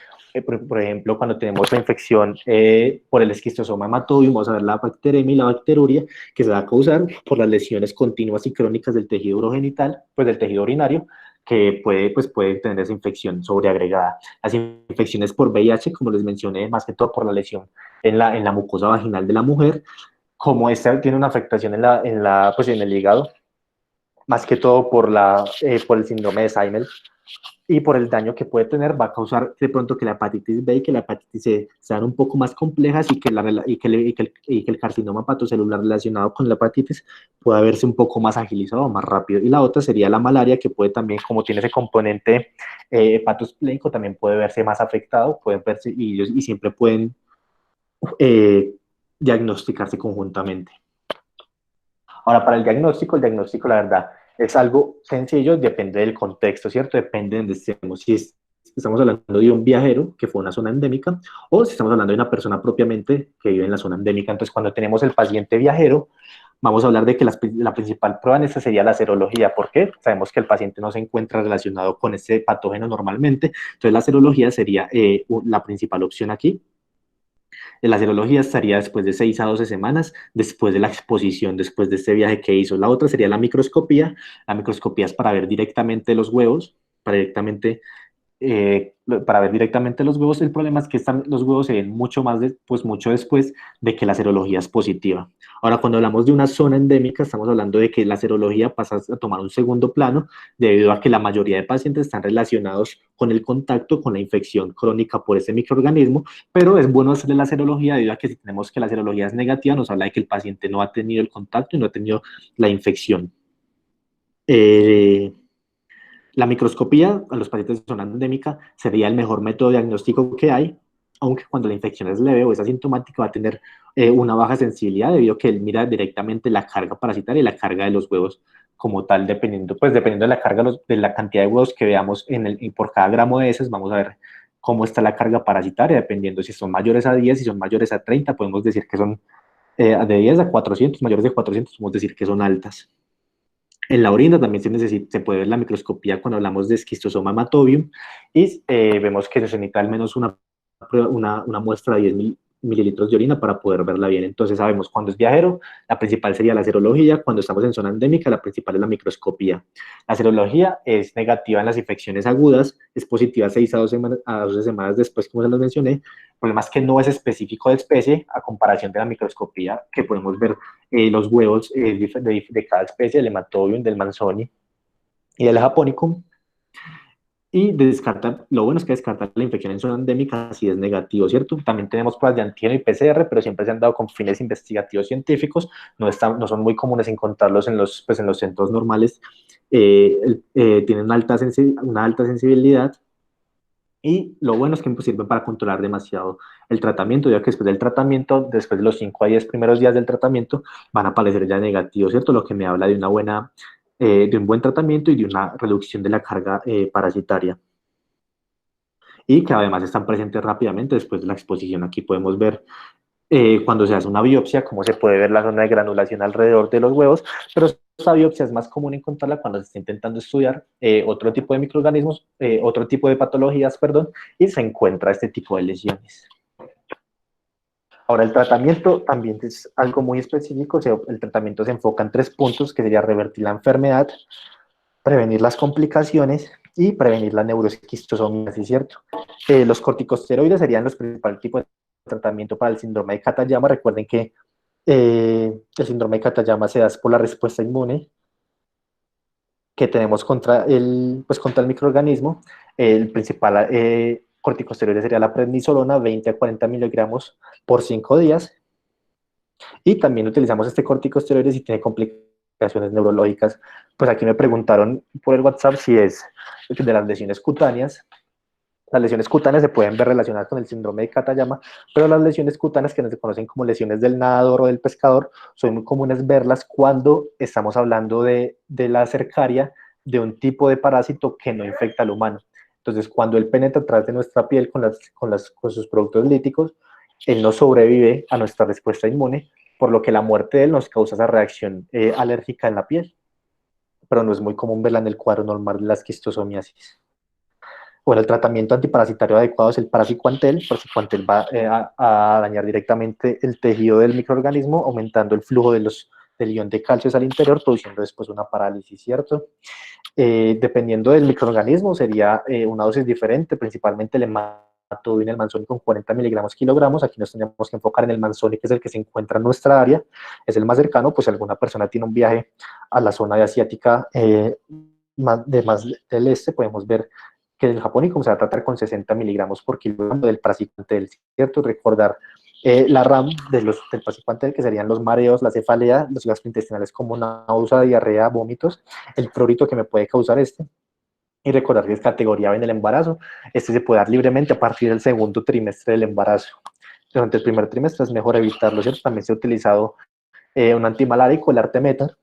Por ejemplo, cuando tenemos la infección por el esquistosoma hematobium, vamos a ver la bacteremia y la bacteruria, que se va a causar por las lesiones continuas y crónicas del tejido urogenital, pues del tejido urinario, que puede tener esa infección sobreagregada. Las infecciones por VIH, como les mencioné, más que todo por la lesión en la mucosa vaginal de la mujer, como esta tiene una afectación pues en el hígado, más que todo por el síndrome de Alzheimer y por el daño que puede tener, va a causar de pronto que la hepatitis B y que la hepatitis C sean un poco más complejas y que el carcinoma hepatocelular relacionado con la hepatitis pueda verse un poco más agilizado, más rápido. Y la otra sería la malaria, que puede también, como tiene ese componente hepatoesplénico, también puede verse más afectado, pueden verse y siempre pueden eh, diagnosticarse conjuntamente. Ahora, para el diagnóstico, la verdad, es algo sencillo, depende del contexto, ¿cierto? Depende de donde estemos. Si estamos hablando de un viajero que fue a una zona endémica o si estamos hablando de una persona propiamente que vive en la zona endémica. Entonces, cuando tenemos el paciente viajero, vamos a hablar de que la principal prueba en esta sería la serología. ¿Por qué? Sabemos que el paciente no se encuentra relacionado con este patógeno normalmente. Entonces, la serología sería la principal opción aquí. La serología estaría después de 6 a 12 semanas, después de la exposición, después de este viaje que hizo. La otra sería la microscopía. La microscopía es para ver directamente los huevos, para ver directamente los huevos. El problema es que los huevos se ven mucho después de que la serología es positiva. Ahora, cuando hablamos de una zona endémica, estamos hablando de que la serología pasa a tomar un segundo plano debido a que la mayoría de pacientes están relacionados con el contacto con la infección crónica por ese microorganismo, pero es bueno hacerle la serología debido a que si tenemos que la serología es negativa, nos habla de que el paciente no ha tenido el contacto y no ha tenido la infección. La microscopía a los pacientes de zona endémica sería el mejor método diagnóstico que hay, aunque cuando la infección es leve o es asintomática va a tener una baja sensibilidad debido a que él mira directamente la carga parasitaria y la carga de los huevos como tal, dependiendo de la carga, de la cantidad de huevos que veamos por cada gramo de heces, vamos a ver cómo está la carga parasitaria, dependiendo si son mayores a 10, si son mayores a 30, podemos decir que son de 10 a 400, mayores de 400, podemos decir que son altas. En la orina también se puede ver la microscopía cuando hablamos de esquistosoma hematobium y vemos que se necesita al menos una muestra de 10 mililitros de orina para poder verla bien. Entonces sabemos cuando es viajero, la principal sería la serología, cuando estamos en zona endémica, la principal es la microscopía. La serología es negativa en las infecciones agudas, es positiva 6 a 12 semanas después, como se los mencioné. El problema es que no es específico de especie a comparación de la microscopía, que podemos ver los huevos de cada especie, del hematobium, del manzoni y del japonicum. Y lo bueno es que descartar la infección en zona endémica si es negativo, ¿cierto? También tenemos pruebas de antígeno y PCR, pero siempre se han dado con fines investigativos científicos, no son muy comunes encontrarlos en los centros normales, tienen una alta sensibilidad Y lo bueno es que pues, sirven para controlar demasiado el tratamiento, ya que después del tratamiento, después de los 5 a 10 primeros días del tratamiento, van a aparecer ya negativos, ¿cierto? Lo que me habla de una buena, de un buen tratamiento y de una reducción de la carga parasitaria. Y que además están presentes rápidamente después de la exposición. Aquí podemos ver cuando se hace una biopsia, cómo se puede ver la zona de granulación alrededor de los huevos, pero esta biopsia es más común encontrarla cuando se está intentando estudiar otro tipo de microorganismos, otro tipo de patologías, perdón, y se encuentra este tipo de lesiones. Ahora, el tratamiento también es algo muy específico. El tratamiento se enfoca en 3 puntos, que sería revertir la enfermedad, prevenir las complicaciones y prevenir la neuroesquistosomiasis, ¿cierto? Los corticosteroides serían los principales tipos de tratamiento para el síndrome de Katayama. Recuerden que el síndrome de Katayama se da por la respuesta inmune que tenemos contra el microorganismo. El principal corticosteroide sería la prednisolona, 20 a 40 miligramos por 5 días. Y también utilizamos este corticosteroide si tiene complicaciones neurológicas. Pues aquí me preguntaron por el WhatsApp si es de las lesiones cutáneas. Las lesiones cutáneas se pueden ver relacionadas con el síndrome de Katayama, pero las lesiones cutáneas, que no se conocen como lesiones del nadador o del pescador, son muy comunes verlas cuando estamos hablando de la cercaria de un tipo de parásito que no infecta al humano. Entonces, cuando él penetra a través de nuestra piel con sus productos líticos, él no sobrevive a nuestra respuesta inmune, por lo que la muerte de él nos causa esa reacción alérgica en la piel, pero no es muy común verla en el cuadro normal de la esquistosomiasis. Bueno, el tratamiento antiparasitario adecuado es el praziquantel. El praziquantel va a dañar directamente el tejido del microorganismo, aumentando el flujo del ion de calcio al interior, produciendo después una parálisis, ¿cierto? Dependiendo del microorganismo, sería una dosis diferente, principalmente el hematoduin, el manzoni con 40 miligramos kilogramos. Aquí nos tenemos que enfocar en el manzoni, que es el que se encuentra en nuestra área, es el más cercano. Pues si alguna persona tiene un viaje a la zona de asiática más del este, podemos ver que el japónico se va a tratar con 60 miligramos por kilogramo del praziquantel, ¿cierto? Recordar la RAM del praziquantel, que serían los mareos, la cefalea, los gastrointestinales como náusea, diarrea, vómitos, el prurito que me puede causar este. Y recordar que es categoría B en el embarazo. Este se puede dar libremente a partir del segundo trimestre del embarazo. Durante el primer trimestre es mejor evitarlo, ¿cierto? También se ha utilizado un antimalárico, el Artemetar.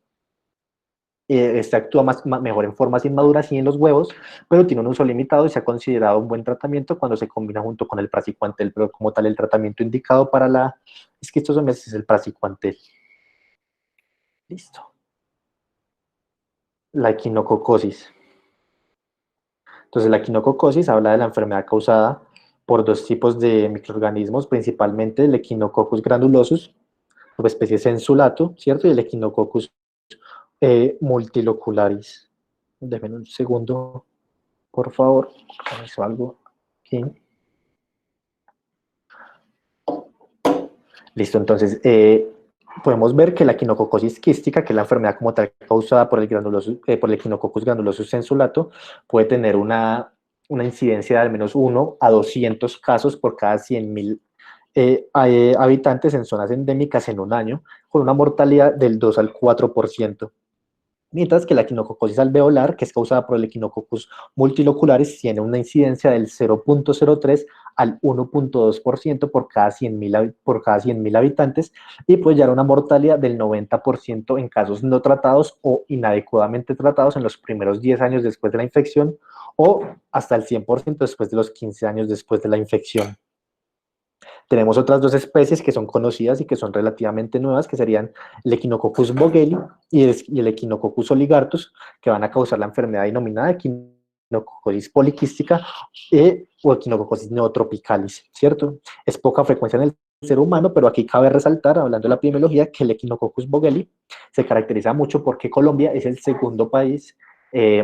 Este actúa mejor en formas inmaduras y en los huevos, pero tiene un uso limitado y se ha considerado un buen tratamiento cuando se combina junto con el praziquantel, pero como tal el tratamiento indicado para la esquistosomiasis es el praziquantel. Listo. La equinococosis. Entonces la equinococosis habla de la enfermedad causada por 2 tipos de microorganismos, principalmente el Echinococcus granulosus, subespecie sensulato, ¿cierto? Y el Echinococcus multilocularis. Déjenme un segundo, por favor, eso algo aquí. Listo, entonces podemos ver que la equinococosis quística, que es la enfermedad como tal causada por el Echinococcus granulosus sensulato, puede tener una incidencia de al menos 1 a 200 casos por cada 100.000 habitantes en zonas endémicas en un año, con una mortalidad del 2 al 4%. Mientras que la equinococosis alveolar, que es causada por el Echinococcus multilocularis, tiene una incidencia del 0.03 al 1.2% por cada 100.000 habitantes y puede llegar a una mortalidad del 90% en casos no tratados o inadecuadamente tratados en los primeros 10 años después de la infección o hasta el 100% después de los 15 años después de la infección. Tenemos otras 2 especies que son conocidas y que son relativamente nuevas, que serían el Echinococcus vogeli y el Echinococcus oligartus, que van a causar la enfermedad denominada equinococosis poliquística o equinococosis neotropicalis, ¿cierto? Es poca frecuencia en el ser humano, pero aquí cabe resaltar, hablando de la epidemiología, que el Echinococcus vogeli se caracteriza mucho porque Colombia es el segundo país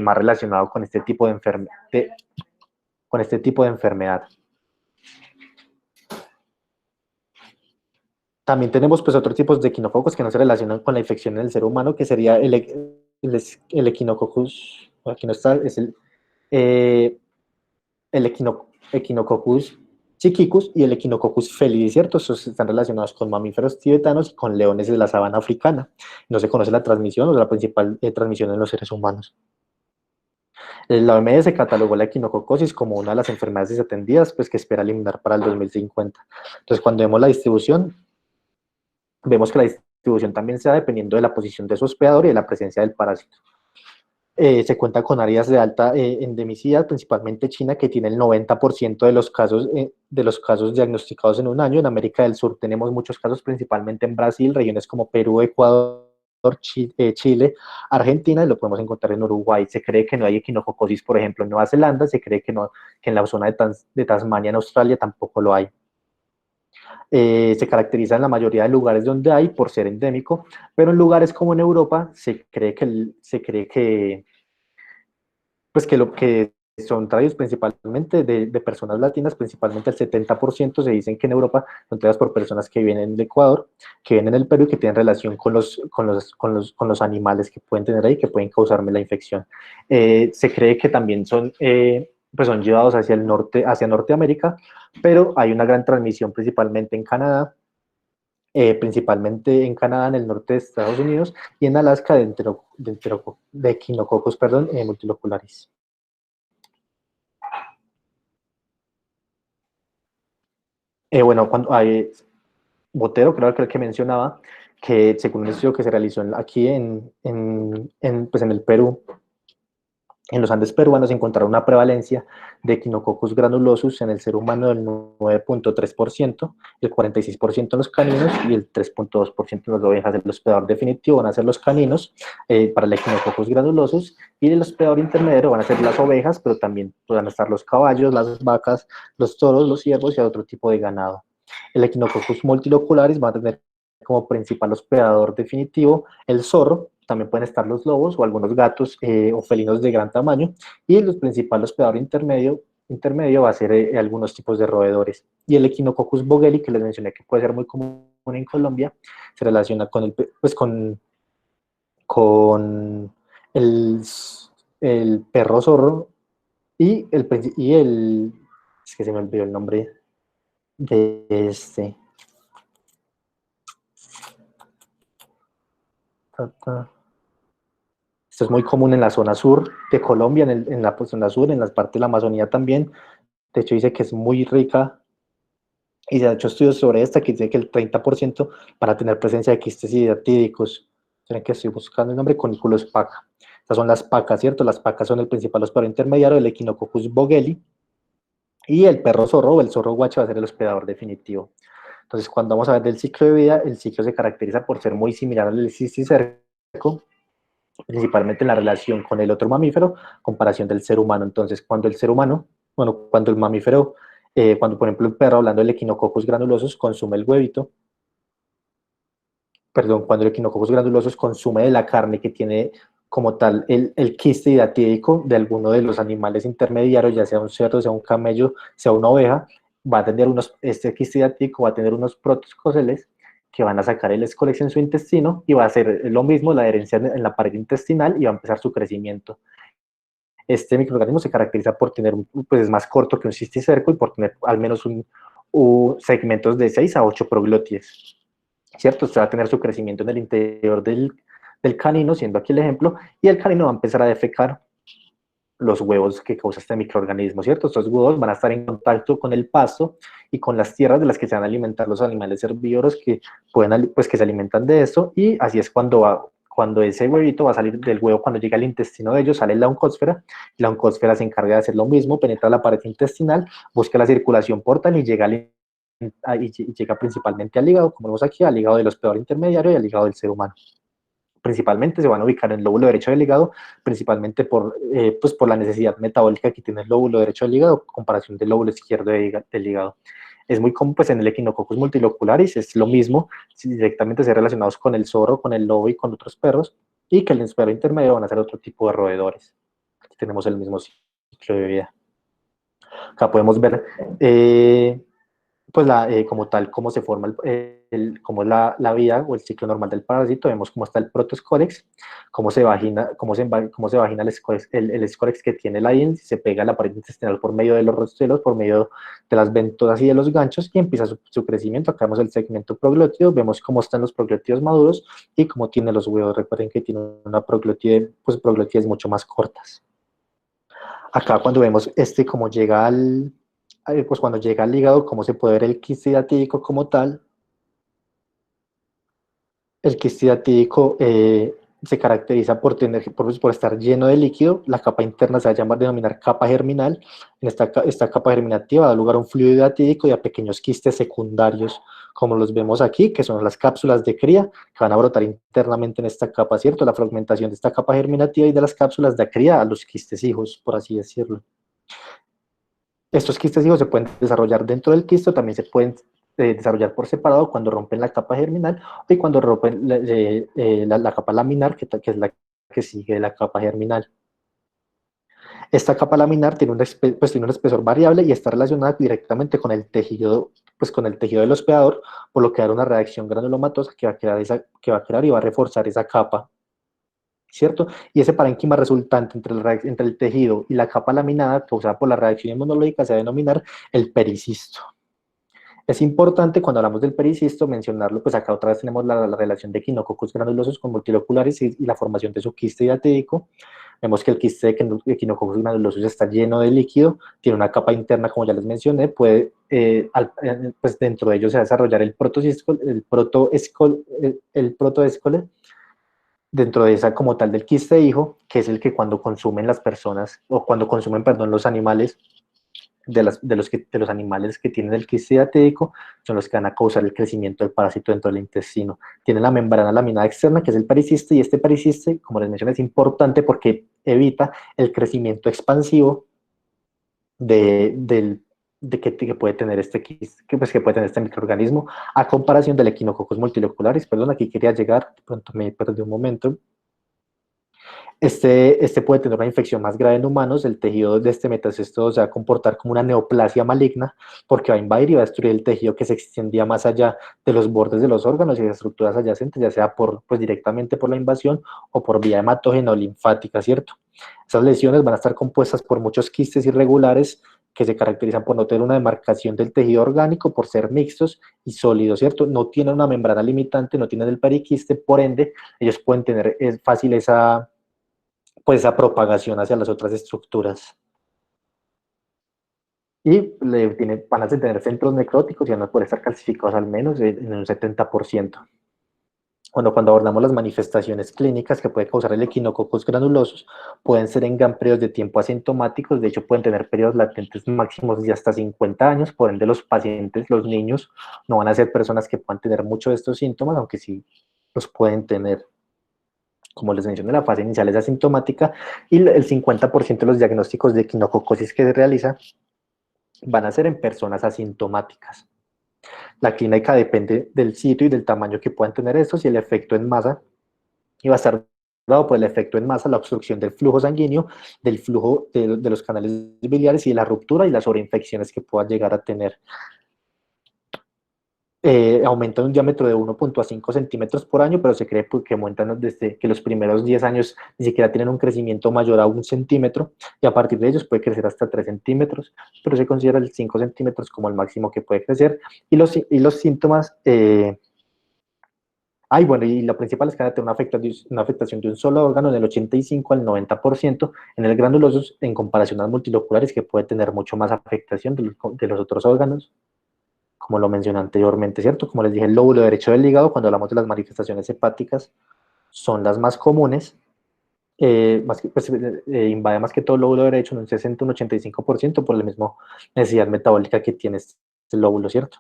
más relacionado con este tipo de enfermedad. También tenemos pues otros tipos de equinococos que no se relacionan con la infección en el ser humano, que sería el equinococcus, aquí no está, es el equinococcus chiquicus y el equinococcus felidis, ¿cierto? Estos están relacionados con mamíferos tibetanos y con leones de la sabana africana. No se conoce la transmisión o la principal transmisión en los seres humanos. La OMS catalogó la equinococosis como una de las enfermedades desatendidas, pues que espera eliminar para el 2050. Entonces, cuando vemos la distribución, vemos que la distribución también se da dependiendo de la posición de su hospedador y de la presencia del parásito. Se cuenta con áreas de alta endemicidad, principalmente China, que tiene el 90% de los casos diagnosticados en un año. En América del Sur tenemos muchos casos, principalmente en Brasil, regiones como Perú, Ecuador, Chile, Argentina, y lo podemos encontrar en Uruguay. Se cree que no hay equinococosis, por ejemplo, en Nueva Zelanda, se cree que, no, que en la zona de Tasmania, en Australia, tampoco lo hay. Se caracteriza en la mayoría de lugares donde hay por ser endémico, pero en lugares como en Europa pues que lo que son traídos principalmente de personas latinas, principalmente el 70% se dicen que en Europa son traídos por personas que vienen de Ecuador, que vienen del Perú y que tienen relación con los animales que pueden tener ahí, que pueden causarme la infección. Se cree que también pues son llevados hacia el norte, hacia Norteamérica, pero hay una gran transmisión principalmente en Canadá, principalmente en Canadá, en el norte de Estados Unidos, y en Alaska de equinococos, perdón, multilocularis. Bueno, cuando hay Botero, creo que el que mencionaba, que según un estudio que se realizó aquí pues en el Perú, en los Andes peruanos, encontraron una prevalencia de Echinococcus granulosus en el ser humano del 9.3%, el 46% en los caninos y el 3.2% en las ovejas. El hospedador definitivo van a ser los caninos para el Echinococcus granulosus, y el hospedador intermedio van a ser las ovejas, pero también van a estar los caballos, las vacas, los toros, los ciervos y otro tipo de ganado. El Echinococcus multilocularis va a tener como principal hospedador definitivo el zorro, también pueden estar los lobos o algunos gatos o felinos de gran tamaño, y el principal hospedador intermedio va a ser algunos tipos de roedores. Y el Echinococcus vogeli, que les mencioné que puede ser muy común en Colombia, se relaciona pues con el, el perro zorro y es que se me olvidó el nombre de este. Esto es muy común en la zona sur de Colombia, en la zona sur, en las partes de la Amazonía también. De hecho, dice que es muy rica y se han hecho estudios sobre esta que dice que el 30% para tener presencia de quistes y datídicos. Tienen que estoy buscando el nombre, Coniculus paca. Estas son las pacas, ¿cierto? Las pacas son el principal hospedador intermediario del Echinococcus vogeli, y el perro zorro o el zorro guacho va a ser el hospedador definitivo. Entonces, cuando vamos a ver del ciclo de vida, el ciclo se caracteriza por ser muy similar al del cisticerco, principalmente en la relación con el otro mamífero, comparación del ser humano. Entonces, cuando el mamífero, cuando por ejemplo el perro, hablando del Echinococcus granulosus, consume el huevito, perdón, cuando el Echinococcus granulosus consume de la carne que tiene como tal el quiste hidatídico de alguno de los animales intermediarios, ya sea un cerdo, sea un camello, sea una oveja, va a tener este quiste hidatídico va a tener unos protococeles que van a sacar el escolex en su intestino, y va a hacer lo mismo la adherencia en la pared intestinal, y va a empezar su crecimiento. Este microorganismo se caracteriza por tener, pues es más corto que un cisticerco y por tener al menos segmentos de 6 a 8 proglótides, ¿cierto? Usted va a tener su crecimiento en el interior del canino, siendo aquí el ejemplo, y el canino va a empezar a defecar los huevos que causa este microorganismo, ¿cierto? Estos huevos van a estar en contacto con el pasto y con las tierras de las que se van a alimentar los animales herbívoros pues que se alimentan de esto, y así es cuando ese huevito va a salir del huevo, cuando llega al intestino de ellos, sale la oncósfera, y la oncósfera se encarga de hacer lo mismo, penetra la pared intestinal, busca la circulación portal y llega principalmente al hígado, como vemos aquí, al hígado del hospedador intermediario y al hígado del ser humano. Principalmente se van a ubicar en el lóbulo derecho del hígado, principalmente pues por la necesidad metabólica que tiene el lóbulo derecho del hígado, en comparación del lóbulo izquierdo del hígado. Es muy común pues en el Echinococcus multilocularis, es lo mismo, si directamente se relacionados con el zorro, con el lobo y con otros perros, y que el hospedador intermedio van a ser otro tipo de roedores. Aquí tenemos el mismo ciclo de vida. Acá podemos ver pues como tal, cómo se forma cómo es la vida o el ciclo normal del parásito. Vemos cómo está el protoscórex, cómo se vagina el escórex que tiene la INS, se pega a la pared intestinal por medio de los rostelos, por medio de las ventosas y de los ganchos, y empieza su crecimiento. Acá vemos el segmento proglótido, vemos cómo están los proglótidos maduros y cómo tiene los huevos. Recuerden que tiene una proglótide, pues proglótides mucho más cortas. Acá cuando vemos como llega pues cuando llega al hígado, cómo se puede ver el quiste hiatídico como tal. El quiste hiatídico se caracteriza por estar lleno de líquido. La capa interna se va a denominar capa germinal. En esta capa germinativa da lugar a un fluido hiatídico y a pequeños quistes secundarios, como los vemos aquí, que son las cápsulas de cría, que van a brotar internamente en esta capa, ¿cierto? La fragmentación de esta capa germinativa y de las cápsulas da cría a los quistes hijos, por así decirlo. Estos quistes hijos se pueden desarrollar dentro del quiste, también se pueden desarrollar por separado cuando rompen la capa germinal y cuando rompen la capa laminar, que es la que sigue la capa germinal. Esta capa laminar tiene tiene un espesor variable y está relacionada directamente con el tejido, pues con el tejido del hospedador, por lo que da una reacción granulomatosa que va a crear y va a reforzar esa capa, ¿cierto? Y ese parénquima resultante entre el tejido y la capa laminada causada por la reacción inmunológica se va a denominar el pericisto. Es importante cuando hablamos del pericisto mencionarlo, pues acá otra vez tenemos la relación de equinococos granulosos con multiloculares y la formación de su quiste hiatídico. Vemos que el quiste de equinococos granulosos está lleno de líquido, tiene una capa interna, como ya les mencioné, pues dentro de ellos se va a desarrollar el protoescole, dentro de esa como tal del quiste hijo, que es el que cuando consumen las personas, o cuando consumen, perdón, los animales, de los animales que tienen el quiste diatético, son los que van a causar el crecimiento del parásito dentro del intestino. Tiene la membrana laminada externa, que es el periciste, y este periciste, como les mencioné, es importante porque evita el crecimiento expansivo de, del, que puede tener que puede tener este microorganismo, a comparación del Echinococcus multilocularis. Perdón, aquí quería llegar, de pronto me perdí un momento. Este puede tener una infección más grave en humanos. El tejido de este metacesto se va a comportar como una neoplasia maligna porque va a invadir y va a destruir el tejido que se extendía más allá de los bordes de los órganos y de estructuras adyacentes, ya sea pues directamente por la invasión o por vía hematógena o linfática, ¿cierto? Esas lesiones van a estar compuestas por muchos quistes irregulares que se caracterizan por no tener una demarcación del tejido orgánico, por ser mixtos y sólidos, ¿cierto? No tienen una membrana limitante, no tienen el periquiste, por ende, ellos pueden tener fácil pues esa propagación hacia las otras estructuras. Y van a tener centros necróticos y van a poder estar calcificados al menos en un 70%. Cuando abordamos las manifestaciones clínicas que puede causar el equinococos granulosos, pueden ser en periodos de tiempo asintomáticos, de hecho pueden tener periodos latentes máximos de hasta 50 años, por ende los pacientes, los niños, no van a ser personas que puedan tener muchos de estos síntomas, aunque sí los pueden tener. Como les mencioné, la fase inicial es asintomática y el 50% de los diagnósticos de equinococosis que se realiza van a ser en personas asintomáticas. La clínica depende del sitio y del tamaño que puedan tener estos y el efecto en masa, y va a estar dado por el efecto en masa, la obstrucción del flujo sanguíneo, del flujo de los canales biliares y de la ruptura y las sobreinfecciones que puedan llegar a tener. Aumenta un diámetro de 1.5 centímetros por año, pero se cree que aumentan desde que los primeros 10 años ni siquiera tienen un crecimiento mayor a 1 centímetro, y a partir de ellos puede crecer hasta 3 centímetros, pero se considera el 5 centímetros como el máximo que puede crecer. Y los síntomas, bueno, y lo principal es que van a tener una afectación de un solo órgano del 85 al 90% en el granuloso, en comparación a los multiloculares, que puede tener mucho más afectación de los otros órganos, como lo mencioné anteriormente, ¿cierto? Como les dije, el lóbulo derecho del hígado, cuando hablamos de las manifestaciones hepáticas, son las más comunes. Invade más que todo el lóbulo derecho en un 60, un 85% por la misma necesidad metabólica que tiene este lóbulo, ¿cierto?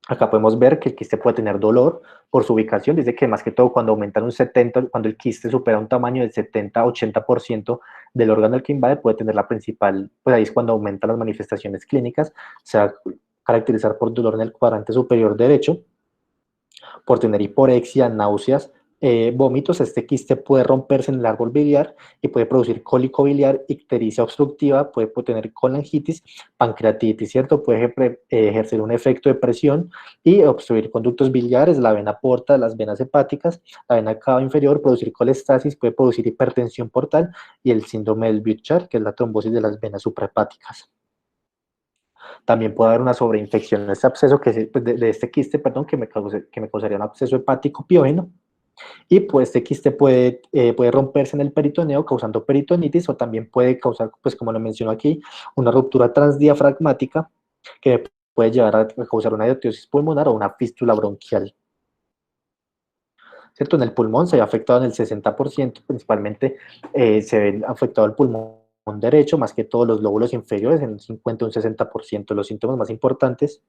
Acá podemos ver que el quiste puede tener dolor por su ubicación, dice que más que todo cuando aumentan un 70, cuando el quiste supera un tamaño del 70-80% del órgano al que invade, puede tener la principal, pues ahí es cuando aumentan las manifestaciones clínicas, se va a caracterizar por dolor en el cuadrante superior derecho, por tener hiporexia, náuseas, vómitos. Este quiste puede romperse en el árbol biliar y puede producir cólico biliar, ictericia obstructiva, puede tener colangitis, pancreatitis, ¿cierto? Puede ejercer un efecto de presión y obstruir conductos biliares, la vena porta, las venas hepáticas, la vena cava inferior, producir colestasis, puede producir hipertensión portal y el síndrome del Butcher, que es la trombosis de las venas suprahepáticas. También puede haber una sobreinfección, este absceso de este quiste, perdón, que me causaría un absceso hepático piógeno, Y pues este quiste puede romperse en el peritoneo causando peritonitis o también puede causar, pues como lo menciono aquí, una ruptura transdiafragmática que puede llevar a causar una diateosis pulmonar o una fístula bronquial. ¿Cierto? En el pulmón se ve afectado en el 60%, principalmente se ve afectado el pulmón derecho, más que todos los lóbulos inferiores, en un 50 o un 60%. Los síntomas más importantes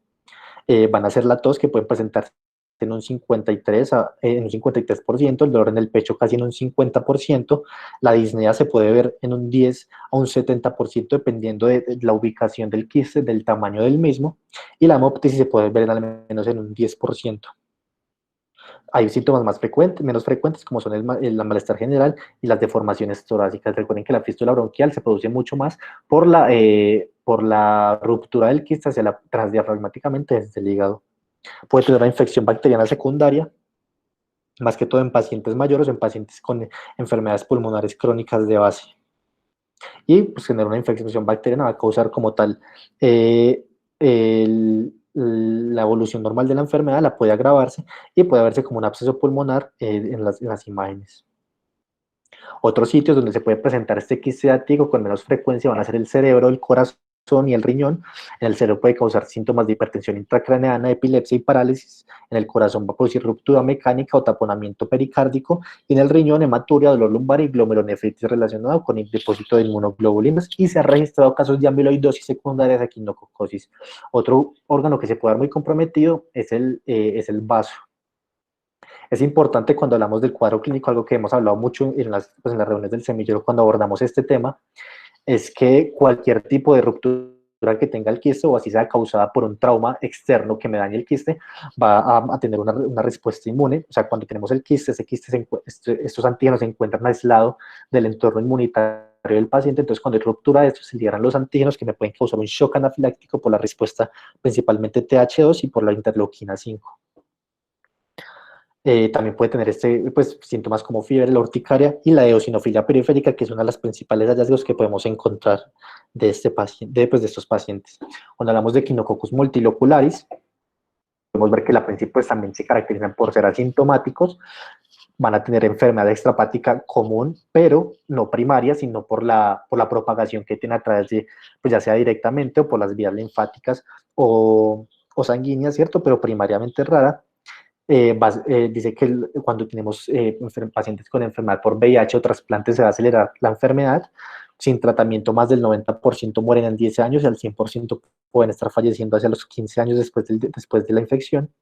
van a ser la tos, que pueden presentarse en un 53%, el dolor en el pecho casi en un 50%, la disnea se puede ver en un 10 a un 70% dependiendo de la ubicación del quiste, del tamaño del mismo, y la hemoptisis se puede ver al menos en un 10%. Hay síntomas más frecuentes, menos frecuentes, como son el malestar general y las deformaciones torácicas. Recuerden que la fístula bronquial se produce mucho más por la ruptura del quiste hacia la transdiafragmáticamente desde el hígado. Puede tener una infección bacteriana secundaria, más que todo en pacientes mayores o en pacientes con enfermedades pulmonares crónicas de base. Y pues tener una infección bacteriana va a causar como tal la evolución normal de la enfermedad, la puede agravarse y puede verse como un absceso pulmonar en las imágenes. Otros sitios donde se puede presentar este quiste diático con menos frecuencia van a ser el cerebro, el corazón y el riñón. En el cerebro puede causar síntomas de hipertensión intracraneana, epilepsia y parálisis. En el corazón va a producir ruptura mecánica o taponamiento pericárdico. Y en el riñón, hematuria, dolor lumbar y glomerulonefritis relacionado con el depósito de inmunoglobulinas. Y se han registrado casos de amiloidosis secundarias a equinococosis. Otro órgano que se puede ver muy comprometido es el vaso. Es importante cuando hablamos del cuadro clínico, algo que hemos hablado mucho pues en las reuniones del semillero cuando abordamos este tema, es que cualquier tipo de ruptura que tenga el quiste, o así sea causada por un trauma externo que me dañe el quiste, va a tener una respuesta inmune. O sea, cuando tenemos el quiste, estos antígenos se encuentran aislados del entorno inmunitario del paciente, entonces cuando hay ruptura de esto se liberan los antígenos que me pueden causar un shock anafiláctico por la respuesta principalmente TH2 y por la interleuquina 5. También puede tener pues, síntomas como fiebre, la urticaria y la eosinofilia periférica, que es una de las principales hallazgos que podemos encontrar de, este paciente, pues, de estos pacientes. Cuando hablamos de Echinococcus multilocularis, podemos ver que la principio pues, también se caracterizan por ser asintomáticos, van a tener enfermedad extrahepática común, pero no primaria, sino por la propagación que tiene a través de, pues ya sea directamente o por las vías linfáticas o sanguíneas, ¿cierto? Pero primariamente rara. Dice que cuando tenemos pacientes con enfermedad por VIH o trasplante se va a acelerar la enfermedad. Sin tratamiento, más del 90% mueren en 10 años y al 100% pueden estar falleciendo hacia los 15 años después de la infección.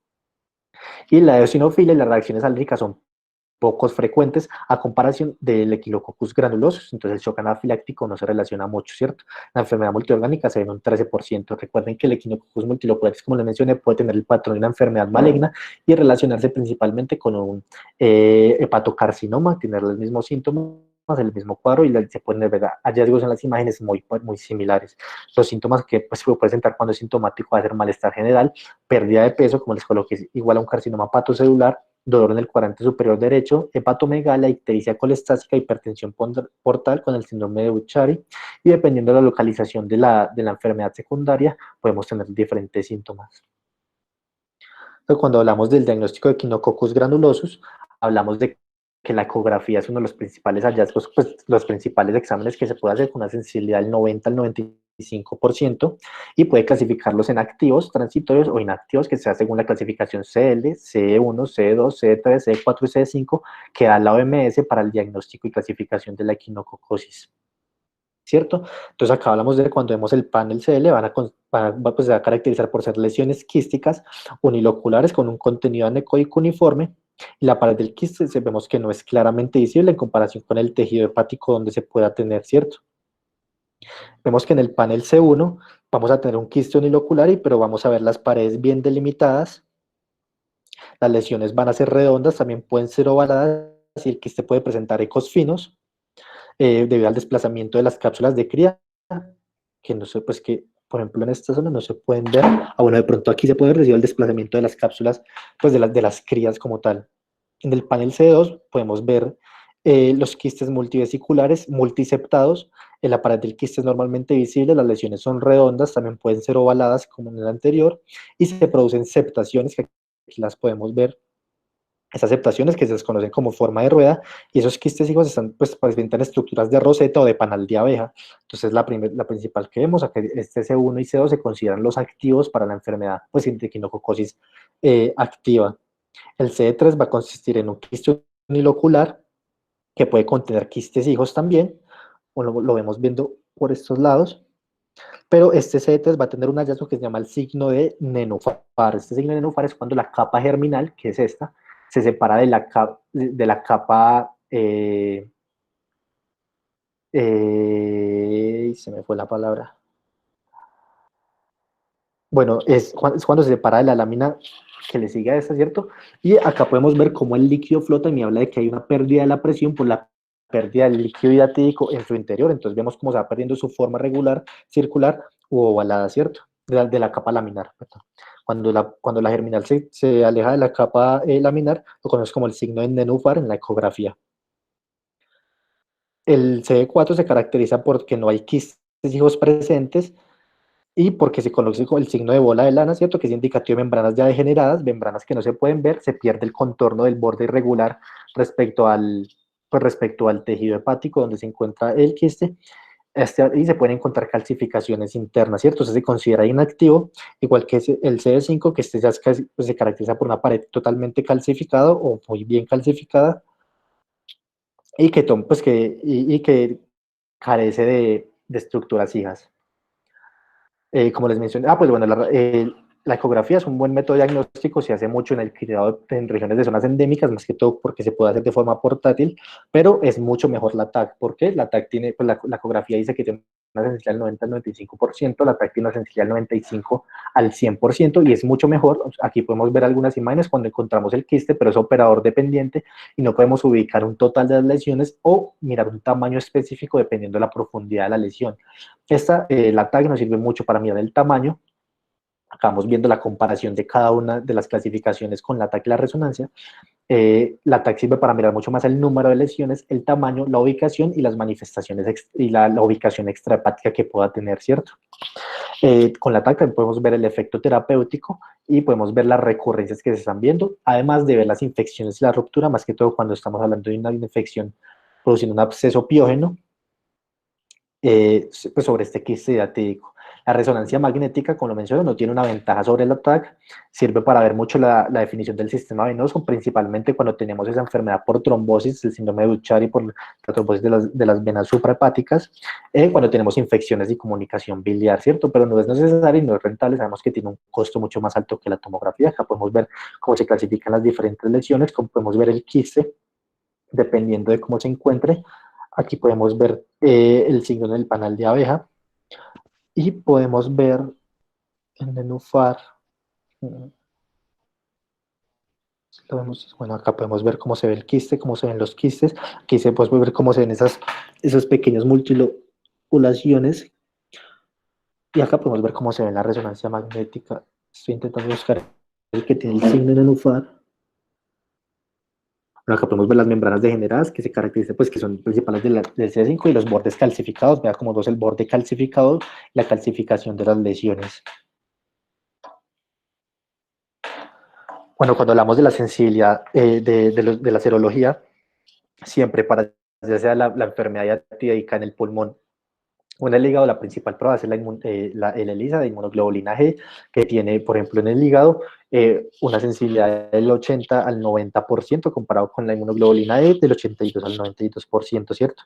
Y la eosinofilia y las reacciones alérgicas son pocos frecuentes a comparación del Echinococcus granulosus, entonces el shock anafiláctico no se relaciona mucho, ¿cierto? La enfermedad multiorgánica se ve en un 13%. Recuerden que el Echinococcus multilocularis, como les mencioné, puede tener el patrón de una enfermedad maligna y relacionarse principalmente con un hepatocarcinoma, tener los mismos síntomas, el mismo cuadro, y se pueden ver hallazgos en las imágenes muy similares. Los síntomas que pues, se puede presentar cuando es sintomático va a ser malestar general, pérdida de peso, como les coloqué, igual a un carcinoma hepatocelular, dolor en el cuadrante superior derecho, hepatomegalia, ictericia colestática, hipertensión portal con el síndrome de Buchari, y dependiendo de la localización de la enfermedad secundaria, podemos tener diferentes síntomas. Entonces, cuando hablamos del diagnóstico de Echinococcus granulosus, hablamos de que la ecografía es uno de los principales hallazgos, pues los principales exámenes que se puede hacer con una sensibilidad del 90 al 95% y puede clasificarlos en activos, transitorios o inactivos, que sea según la clasificación CL, CE1, CE2, CE3, CE4 y CE5 que da la OMS para el diagnóstico y clasificación de la equinococosis. ¿Cierto? Entonces acá hablamos de cuando vemos el panel CL, pues, se va a caracterizar por ser lesiones quísticas uniloculares con un contenido anecoico uniforme, y la pared del quiste vemos que no es claramente visible en comparación con el tejido hepático donde se pueda tener, ¿cierto? Vemos que en el panel C1 vamos a tener un quiste unilocular, pero vamos a ver las paredes bien delimitadas, las lesiones van a ser redondas, también pueden ser ovaladas, y el quiste puede presentar ecos finos, debido al desplazamiento de las cápsulas de cría, que no sé, pues que, por ejemplo, en esta zona no se pueden ver. Bueno, de pronto aquí se puede ver debido al desplazamiento de las cápsulas, pues de las crías como tal. En el panel C2 podemos ver los quistes multivesiculares, multiseptados. En la pared del quiste es normalmente visible, las lesiones son redondas, también pueden ser ovaladas como en el anterior, y se producen septaciones, que aquí las podemos ver Estas aceptaciones que se desconocen como forma de rueda, y esos quistes hijos están, pues, presentan estructuras de roseta o de panal de abeja. Entonces, la principal que vemos, acá, este C1 y C2 se consideran los activos para la enfermedad, pues, de equinococosis activa. El CD3 va a consistir en un quiste unilocular que puede contener quistes hijos también, o lo vemos viendo por estos lados, pero este CD3 va a tener un hallazgo que se llama el signo de nenúfar. Este signo de nenúfar es cuando la capa germinal, que es esta, se separa de la capa se me fue la palabra. Bueno, es cuando se separa de la lámina que le sigue a esta, ¿cierto? Y acá podemos ver cómo el líquido flota y me habla de que hay una pérdida de la presión por la pérdida del líquido hidratídico en su interior. Entonces vemos cómo se va perdiendo su forma regular, circular u ovalada, ¿cierto? De la capa laminar, perdón. Cuando la germinal se aleja de la capa laminar, lo conocemos como el signo de nenúfar en la ecografía. El CD4 se caracteriza porque no hay quistes hijos presentes y porque se conoce con el signo de bola de lana, ¿cierto? Que es indicativo de membranas ya degeneradas, membranas que no se pueden ver, se pierde el contorno del borde irregular respecto respecto al tejido hepático donde se encuentra el quiste, y se pueden encontrar calcificaciones internas, ¿cierto? Entonces se considera inactivo, igual que el CD5, que este ya pues, se caracteriza por una pared totalmente calcificada o muy bien calcificada, y que, pues y que carece de estructuras hijas. Como les mencioné, pues bueno, la ecografía es un buen método diagnóstico, se hace mucho en el cuidado en regiones de zonas endémicas, más que todo porque se puede hacer de forma portátil, pero es mucho mejor la TAC. ¿Por qué? La TAC tiene, pues la ecografía dice que tiene una sensibilidad del 90 al 95%, la TAC tiene una sensibilidad del 95 al 100% y es mucho mejor. Aquí podemos ver algunas imágenes cuando encontramos el quiste, pero es operador dependiente y no podemos ubicar un total de las lesiones o mirar un tamaño específico dependiendo de la profundidad de la lesión. La TAC nos sirve mucho para mirar el tamaño. Acabamos viendo la comparación de cada una de las clasificaciones con la TAC y la resonancia. La TAC sirve para mirar mucho más el número de lesiones, el tamaño, la ubicación y las manifestaciones y la ubicación extrahepática que pueda tener, ¿cierto? Con la TAC también podemos ver el efecto terapéutico y podemos ver las recurrencias que se están viendo, además de ver las infecciones y la ruptura, más que todo cuando estamos hablando de una infección produciendo un absceso piógeno, pues sobre este quiste hidratídico. La resonancia magnética, como lo mencioné, no tiene una ventaja sobre el TAC, sirve para ver mucho la definición del sistema venoso, principalmente cuando tenemos esa enfermedad por trombosis, el síndrome de Buchari, por la trombosis de las venas suprahepáticas, cuando tenemos infecciones y comunicación biliar, ¿cierto? Pero no es necesario y no es rentable, sabemos que tiene un costo mucho más alto que la tomografía. Acá podemos ver cómo se clasifican las diferentes lesiones, cómo podemos ver el quiste, dependiendo de cómo se encuentre. Aquí podemos ver el signo del panal de abeja y podemos ver el nenúfar. Bueno, acá podemos ver cómo se ve el quiste, cómo se ven los quistes. Aquí se puede ver cómo se ven esas pequeñas multiloculaciones. Y acá podemos ver cómo se ve la resonancia magnética. Estoy intentando buscar el que tiene el signo de nenúfar. Bueno, acá podemos ver las membranas degeneradas que se caracterizan, pues que son principales del C5 y los bordes calcificados. Vea como dos el borde calcificado y la calcificación de las lesiones. Bueno, cuando hablamos de la sensibilidad de la serología, siempre para ya sea la enfermedad diarreica en el pulmón o en el hígado, la principal prueba es el ELISA de inmunoglobulina G, que tiene, por ejemplo, en el hígado una sensibilidad del 80 al 90% comparado con la inmunoglobulina E del 82 al 92%, ¿cierto?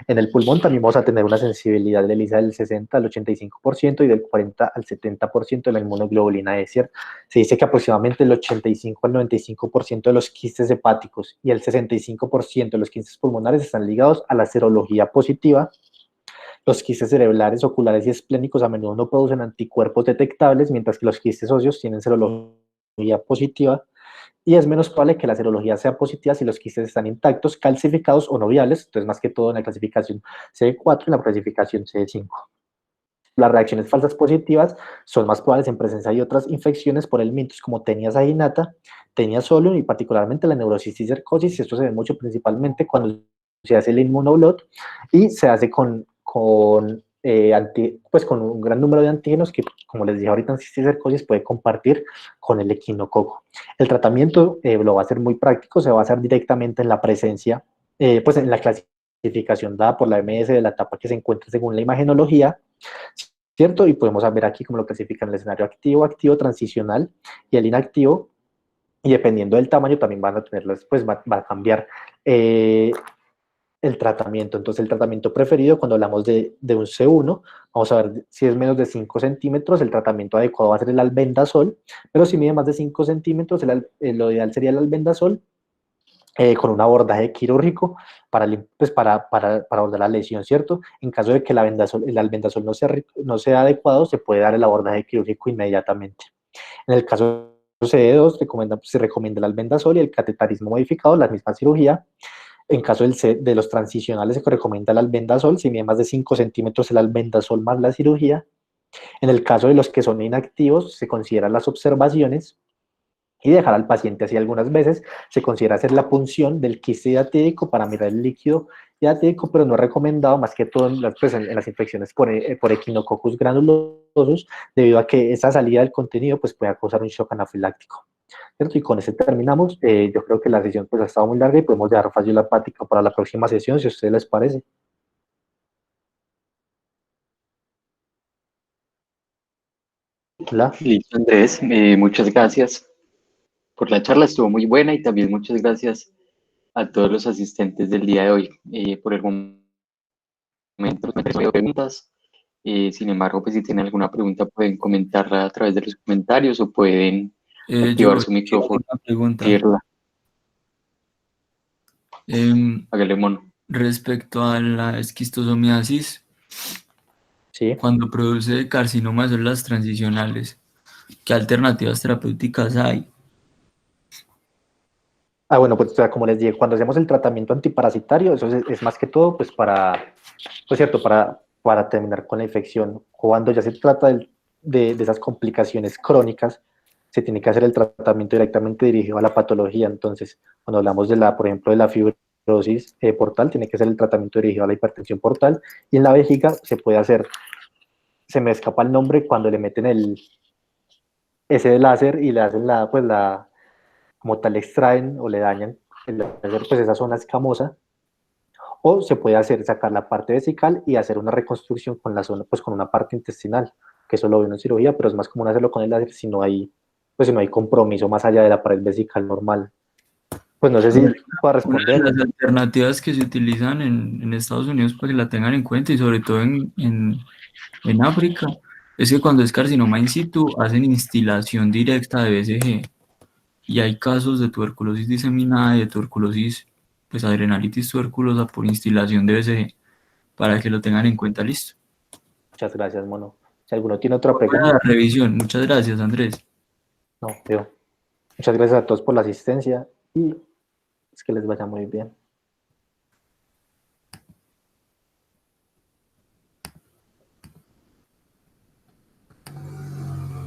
En el pulmón también vamos a tener una sensibilidad del ELISA del 60 al 85% y del 40 al 70% de la inmunoglobulina E, ¿cierto? Se dice que aproximadamente el 85 al 95% de los quistes hepáticos y el 65% de los quistes pulmonares están ligados a la serología positiva. Los quistes cerebrales, oculares y esplénicos a menudo no producen anticuerpos detectables, mientras que los quistes óseos tienen serología positiva, y es menos probable que la serología sea positiva si los quistes están intactos, calcificados o no viables, entonces más que todo en la clasificación CD4 y en la clasificación CD5. Las reacciones falsas positivas son más probables en presencia de otras infecciones por el helmintos como Taenia saginata, Taenia solium y particularmente la neurosis y cercosis, y esto se ve mucho principalmente cuando se hace el inmunoblot y se hace con pues con un gran número de antígenos que, como les dije ahorita en cisticercosis, puede compartir con el equinococo. El tratamiento lo va a hacer muy práctico, se va a hacer directamente en la presencia, pues en la clasificación dada por la OMS de la etapa que se encuentra según la imagenología, ¿cierto? Y podemos ver aquí cómo lo clasifican el escenario activo, activo, transicional y el inactivo, y dependiendo del tamaño también van a tenerlas, pues va a cambiar el tratamiento. Entonces, el tratamiento preferido, cuando hablamos de un C1, vamos a ver si es menos de 5 centímetros, el tratamiento adecuado va a ser el albendazol, pero si mide más de 5 centímetros, lo ideal sería el albendazol con un abordaje quirúrgico pues para abordar la lesión, ¿cierto? En caso de que el albendazol no sea adecuado, se puede dar el abordaje quirúrgico inmediatamente. En el caso de CD2, se recomienda el albendazol y el catetarismo modificado, la misma cirugía. En caso de los transicionales, se recomienda el albendazol, si mide más de 5 centímetros, el albendazol más la cirugía. En el caso de los que son inactivos, se consideran las observaciones y dejar al paciente así algunas veces. Se considera hacer la punción del quiste hiatídico para mirar el líquido hiatídico, pero no es recomendado más que todo en las infecciones por Echinococcus granulosus, debido a que esa salida del contenido pues, puede causar un shock anafiláctico. ¿Cierto? Y con eso terminamos. Yo creo que la sesión pues, ha estado muy larga y podemos dejar fácil la práctica para la próxima sesión, si a ustedes les parece. Hola. Listo, Andrés, muchas gracias por la charla, estuvo muy buena y también muchas gracias a todos los asistentes del día de hoy. Por el momento no tengo preguntas. Sin embargo, pues si tienen alguna pregunta pueden comentarla a través de los comentarios o pueden activar su Yo micrófono. una pregunta. Decirla. Em, Hágale, mono. Respecto a la esquistosomiasis, Sí. cuando produce carcinoma de células transicionales, ¿qué alternativas terapéuticas hay? Bueno, pues o sea, como les dije, cuando hacemos el tratamiento antiparasitario, eso es más que todo pues pues cierto, para terminar con la infección. Cuando ya se trata de esas complicaciones crónicas, se tiene que hacer el tratamiento directamente dirigido a la patología. Entonces, cuando hablamos por ejemplo, de la fibrosis portal, tiene que ser el tratamiento dirigido a la hipertensión portal, y en la vejiga se puede hacer, se me escapa el nombre, cuando le meten ese láser y le hacen como tal extraen o le dañan el láser, pues esa zona escamosa, o se puede sacar la parte vesical y hacer una reconstrucción con la zona, pues con una parte intestinal, que eso lo ve en cirugía, pero es más común hacerlo con el láser pues si no hay compromiso más allá de la pared vesical normal. Pues no sé si puedo Una de responder. las alternativas que se utilizan en Estados Unidos para que la tengan en cuenta y sobre todo en África es que cuando es carcinoma in situ hacen instilación directa de BCG y hay casos de tuberculosis diseminada y de tuberculosis, pues adrenalitis tuberculosa por instilación de BCG para que lo tengan en cuenta. Listo. Muchas gracias, mono. Si alguno tiene otra Buena pregunta, revisión. Muchas gracias, Andrés. no, yo. Muchas gracias a todos por la asistencia y es que les vaya muy bien.